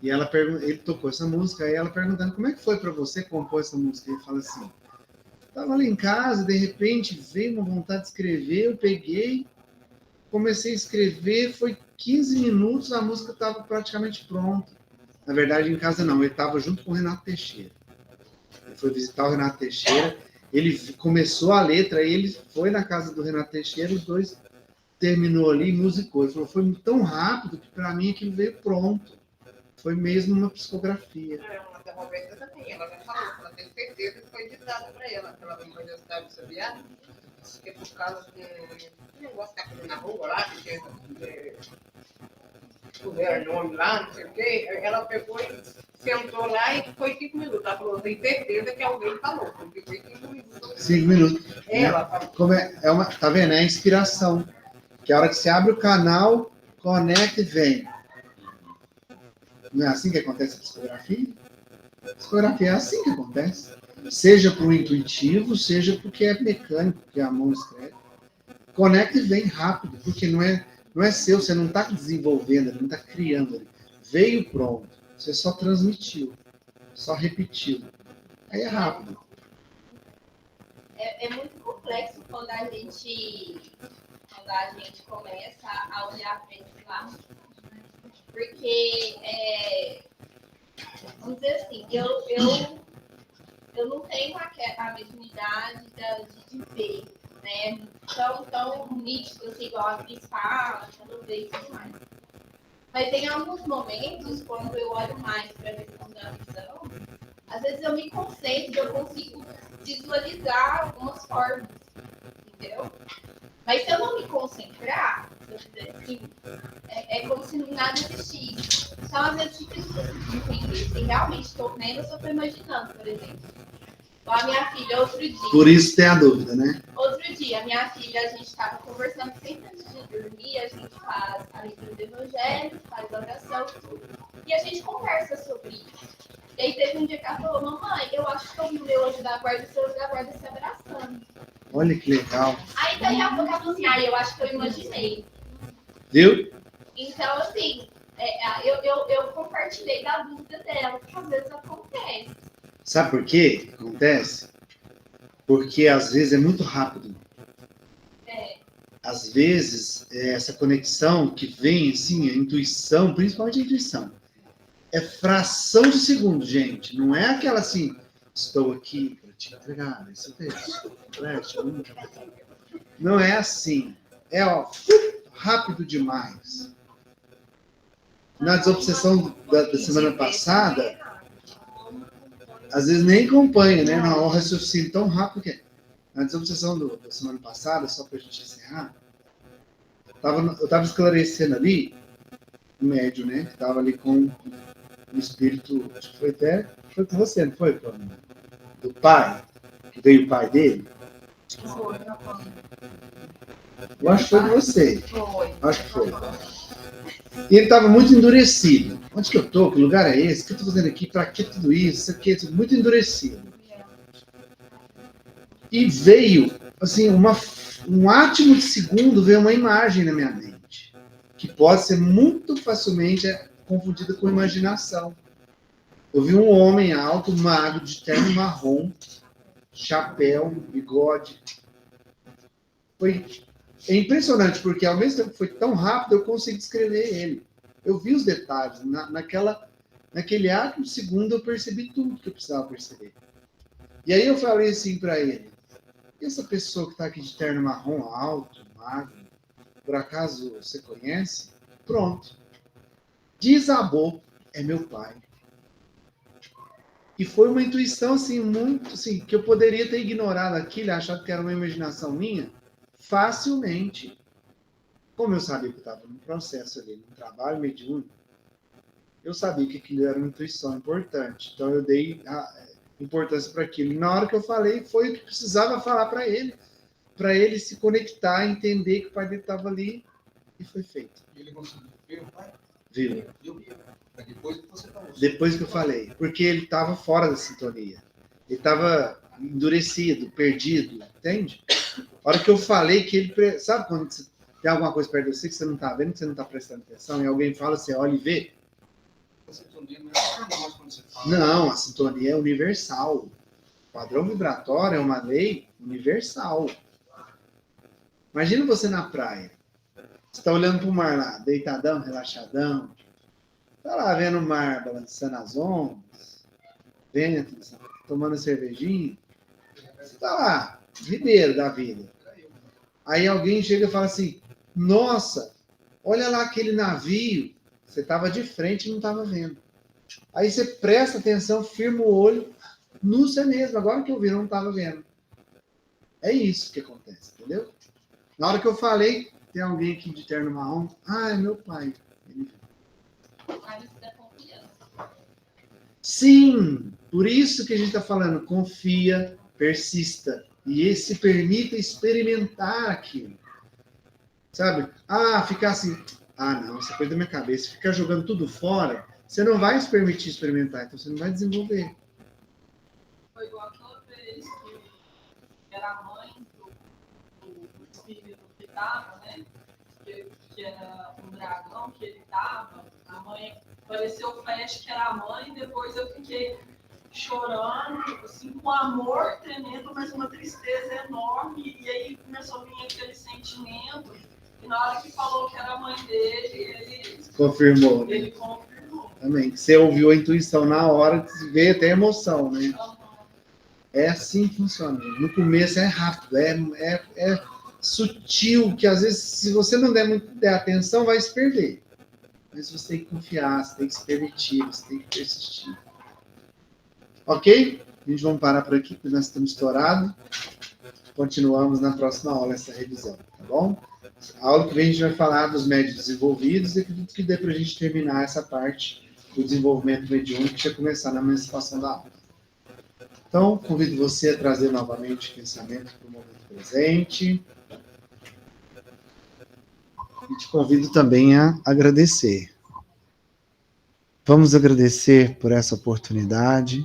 e ele tocou essa música, aí ela perguntando, como é que foi para você compor essa música? Ele fala assim, estava lá em casa, de repente veio uma vontade de escrever, eu peguei, comecei a escrever, foi 15 minutos, a música estava praticamente pronta. Na verdade, em casa não, ele estava junto com o Renato Teixeira. Ele foi visitar o Renato Teixeira, ele começou a letra, aí ele foi na casa do Renato Teixeira, os dois terminou ali e musicou. Ele falou, foi tão rápido que para mim aquilo veio pronto. Foi mesmo uma psicografia. Uma da Roberta também, ela já falou, ela tem certeza que foi ditado para ela, ela não foi estudar, sabia? Que por causa de um negócio que estava na rua lá, que tinha puseram nome lá, não sei o quê, ela pegou e sentou lá e foi 5 minutos. Ela falou, tem certeza que alguém falou, porque foi 5 minutos. 5 minutos. Ela falou. Tá vendo? É a inspiração. Que a hora que você abre o canal, conecta e vem. Não é assim que acontece a psicografia? A psicografia é assim que acontece. Seja para o intuitivo, seja porque é mecânico, porque a mão escreve. Conecta e vem rápido, porque não é seu, você não está desenvolvendo, não está criando. Veio pronto, você só transmitiu, só repetiu. Aí é rápido. É muito complexo quando a gente começa a olhar para esse lado. Porque, vamos dizer assim, eu não tenho a mediunidade de ver, né? Tão nítido, assim, igual a Cris fala, quando vê e tudo mais. Mas tem alguns momentos, quando eu olho mais para a questão da visão, às vezes eu me concentro, eu consigo visualizar algumas formas, entendeu? Mas se eu não me concentrar, se eu fizer assim, é como se nada existisse. Então, às vezes, fica difícil de entender se realmente estou vendo ou se eu estou imaginando, por exemplo. A minha filha, outro dia... Por isso tem a dúvida, né? Outro dia, minha filha, a gente estava conversando sempre antes de dormir, a gente faz a leitura do Evangelho, faz a oração, tudo. E a gente conversa sobre isso. E aí teve um dia que ela falou, mamãe, eu acho que eu vi o meu anjo da guarda e o seu anjo da guarda se abraçando. Olha que legal. Aí daí a pouco ela falou assim, eu acho que eu imaginei. Viu? Então, assim, eu compartilhei da dúvida dela, porque às vezes acontece. Sabe por quê que acontece? Porque às vezes é muito rápido. Às vezes, essa conexão que vem, assim, a intuição, principalmente a intuição, é fração de segundo, gente. Não é aquela assim, estou aqui para te entregar esse texto. Não é assim. É rápido demais. Na desobsessão da semana passada, às vezes nem acompanha, né? Não, o raciocínio tão rápido que é. Na desobsessão da semana passada, só para a gente encerrar, eu estava esclarecendo ali o médium, né? Que estava ali com o espírito, acho que foi com você, não foi? Do pai, que veio o pai dele. Eu acho que foi com você. Acho que foi. E ele estava muito endurecido. Onde que eu estou? Que lugar é esse? O que eu estou fazendo aqui? Para que tudo isso? Muito endurecido. E veio, assim, um átimo de segundo veio uma imagem na minha mente, que pode ser muito facilmente confundida com imaginação. Eu vi um homem alto, magro, de terno marrom, chapéu, bigode. É impressionante, porque ao mesmo tempo que foi tão rápido, eu consegui descrever ele. Eu vi os detalhes. Naquele ato de segundo, eu percebi tudo que eu precisava perceber. E aí eu falei assim para ele: e essa pessoa que está aqui de terno marrom, alto, magro, por acaso você conhece? Pronto. Desabou. É meu pai. E foi uma intuição, assim, muito, assim, que eu poderia ter ignorado aquilo, achado que era uma imaginação minha, facilmente. Como eu sabia que eu estava num processo ali, num trabalho mediúnico, eu sabia que aquilo era uma intuição importante. Então eu dei importância para aquilo. E na hora que eu falei, foi o que precisava falar para ele se conectar, entender que o pai dele estava ali, e foi feito. Ele conseguiu ver o pai? Viu? Depois que você falou. Depois que eu falei. Porque ele estava fora da sintonia. Ele estava endurecido, perdido, entende? A hora que eu falei que ele... Sabe quando você tem alguma coisa perto de você que você não está vendo, que você não está prestando atenção, e alguém fala, você olha e vê? A sintonia não é normal quando você fala. Não, a sintonia é universal. O padrão vibratório é uma lei universal. Imagina você na praia. Você está olhando para o mar lá, deitadão, relaxadão. Está lá vendo o mar balançando as ondas, vento, tomando cervejinha. Você está lá, viveiro da vida. Aí alguém chega e fala assim: nossa, olha lá aquele navio. Você estava de frente e não estava vendo. Aí você presta atenção, firma o olho. No você mesmo, agora que eu vi, não estava vendo. É isso que acontece, entendeu? Na hora que eu falei, tem alguém aqui de terno marrom. Ah, é meu pai. Ele viu. Sim, por isso que a gente está falando, confia, persista e se permita experimentar aquilo. Sabe? Ficar assim, não, isso é coisa da minha cabeça, ficar jogando tudo fora, você não vai se permitir experimentar, então você não vai desenvolver. Foi igual aquela vez que era a mãe do espírito que estava, né? Que era um dragão que ele estava, a mãe apareceu o flash que era a mãe, depois eu fiquei chorando, assim, com amor tremendo, mas uma tristeza enorme, e aí começou a vir aquele sentimento, e na hora que falou que era a mãe dele, ele confirmou. Ele confirmou. Também. Você ouviu a intuição na hora, veio até emoção, né? É assim que funciona. No começo é rápido, é sutil, que às vezes, se você não der atenção, vai se perder. Mas você tem que confiar, você tem que se permitir, você tem que persistir. Ok? A gente vai parar por aqui, porque nós estamos estourados. Continuamos na próxima aula essa revisão, tá bom? A aula que vem a gente vai falar dos médios desenvolvidos e acredito que dê para a gente terminar essa parte do desenvolvimento mediúnico que já começar na emancipação da alma. Então, convido você a trazer novamente o pensamento para o momento presente. E te convido também a agradecer. Vamos agradecer por essa oportunidade,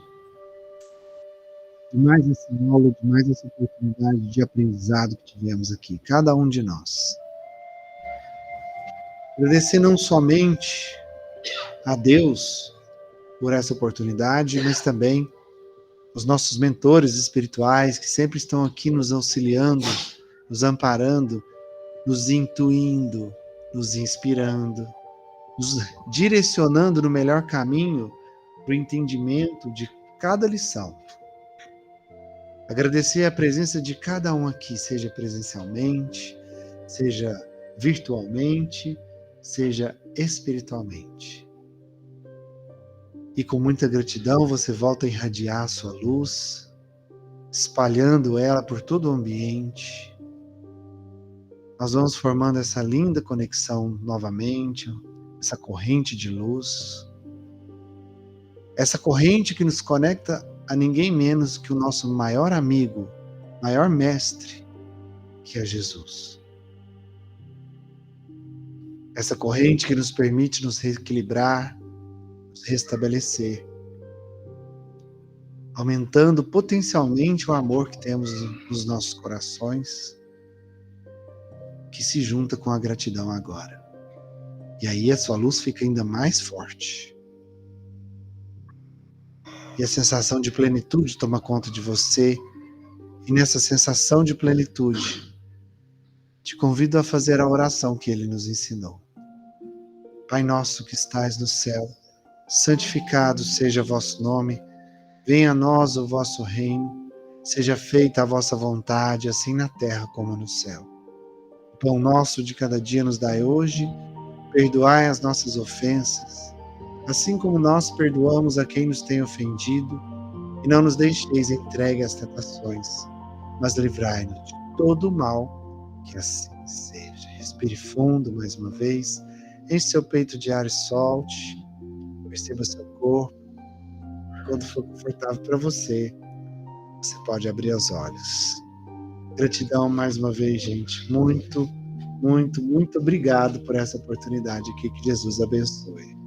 de mais essa aula, de mais essa oportunidade de aprendizado que tivemos aqui, cada um de nós. Agradecer não somente a Deus por essa oportunidade, mas também os nossos mentores espirituais que sempre estão aqui nos auxiliando, nos amparando, nos intuindo, nos inspirando, nos direcionando no melhor caminho para o entendimento de cada lição. Agradecer a presença de cada um aqui, seja presencialmente, seja virtualmente, seja espiritualmente. E com muita gratidão você volta a irradiar a sua luz, espalhando ela por todo o ambiente. Nós vamos formando essa linda conexão novamente, essa corrente de luz. Essa corrente que nos conecta a ninguém menos que o nosso maior amigo, maior mestre, que é Jesus. Essa corrente que nos permite nos reequilibrar, nos restabelecer, aumentando potencialmente o amor que temos nos nossos corações que se junta com a gratidão agora. E aí a sua luz fica ainda mais forte. E a sensação de plenitude toma conta de você. E nessa sensação de plenitude, te convido a fazer a oração que ele nos ensinou. Pai nosso que estais no céu, santificado seja o vosso nome. Venha a nós o vosso reino. Seja feita a vossa vontade, assim na terra como no céu. O pão nosso de cada dia nos dai hoje. Perdoai as nossas ofensas, assim como nós perdoamos a quem nos tem ofendido, e não nos deixeis entregue às tentações, mas livrai-nos de todo o mal, que assim seja. Respire fundo mais uma vez, enche seu peito de ar e solte, perceba seu corpo. Quando for confortável para você, você pode abrir os olhos. Gratidão mais uma vez, gente. Muito obrigado por essa oportunidade aqui. Que Jesus abençoe.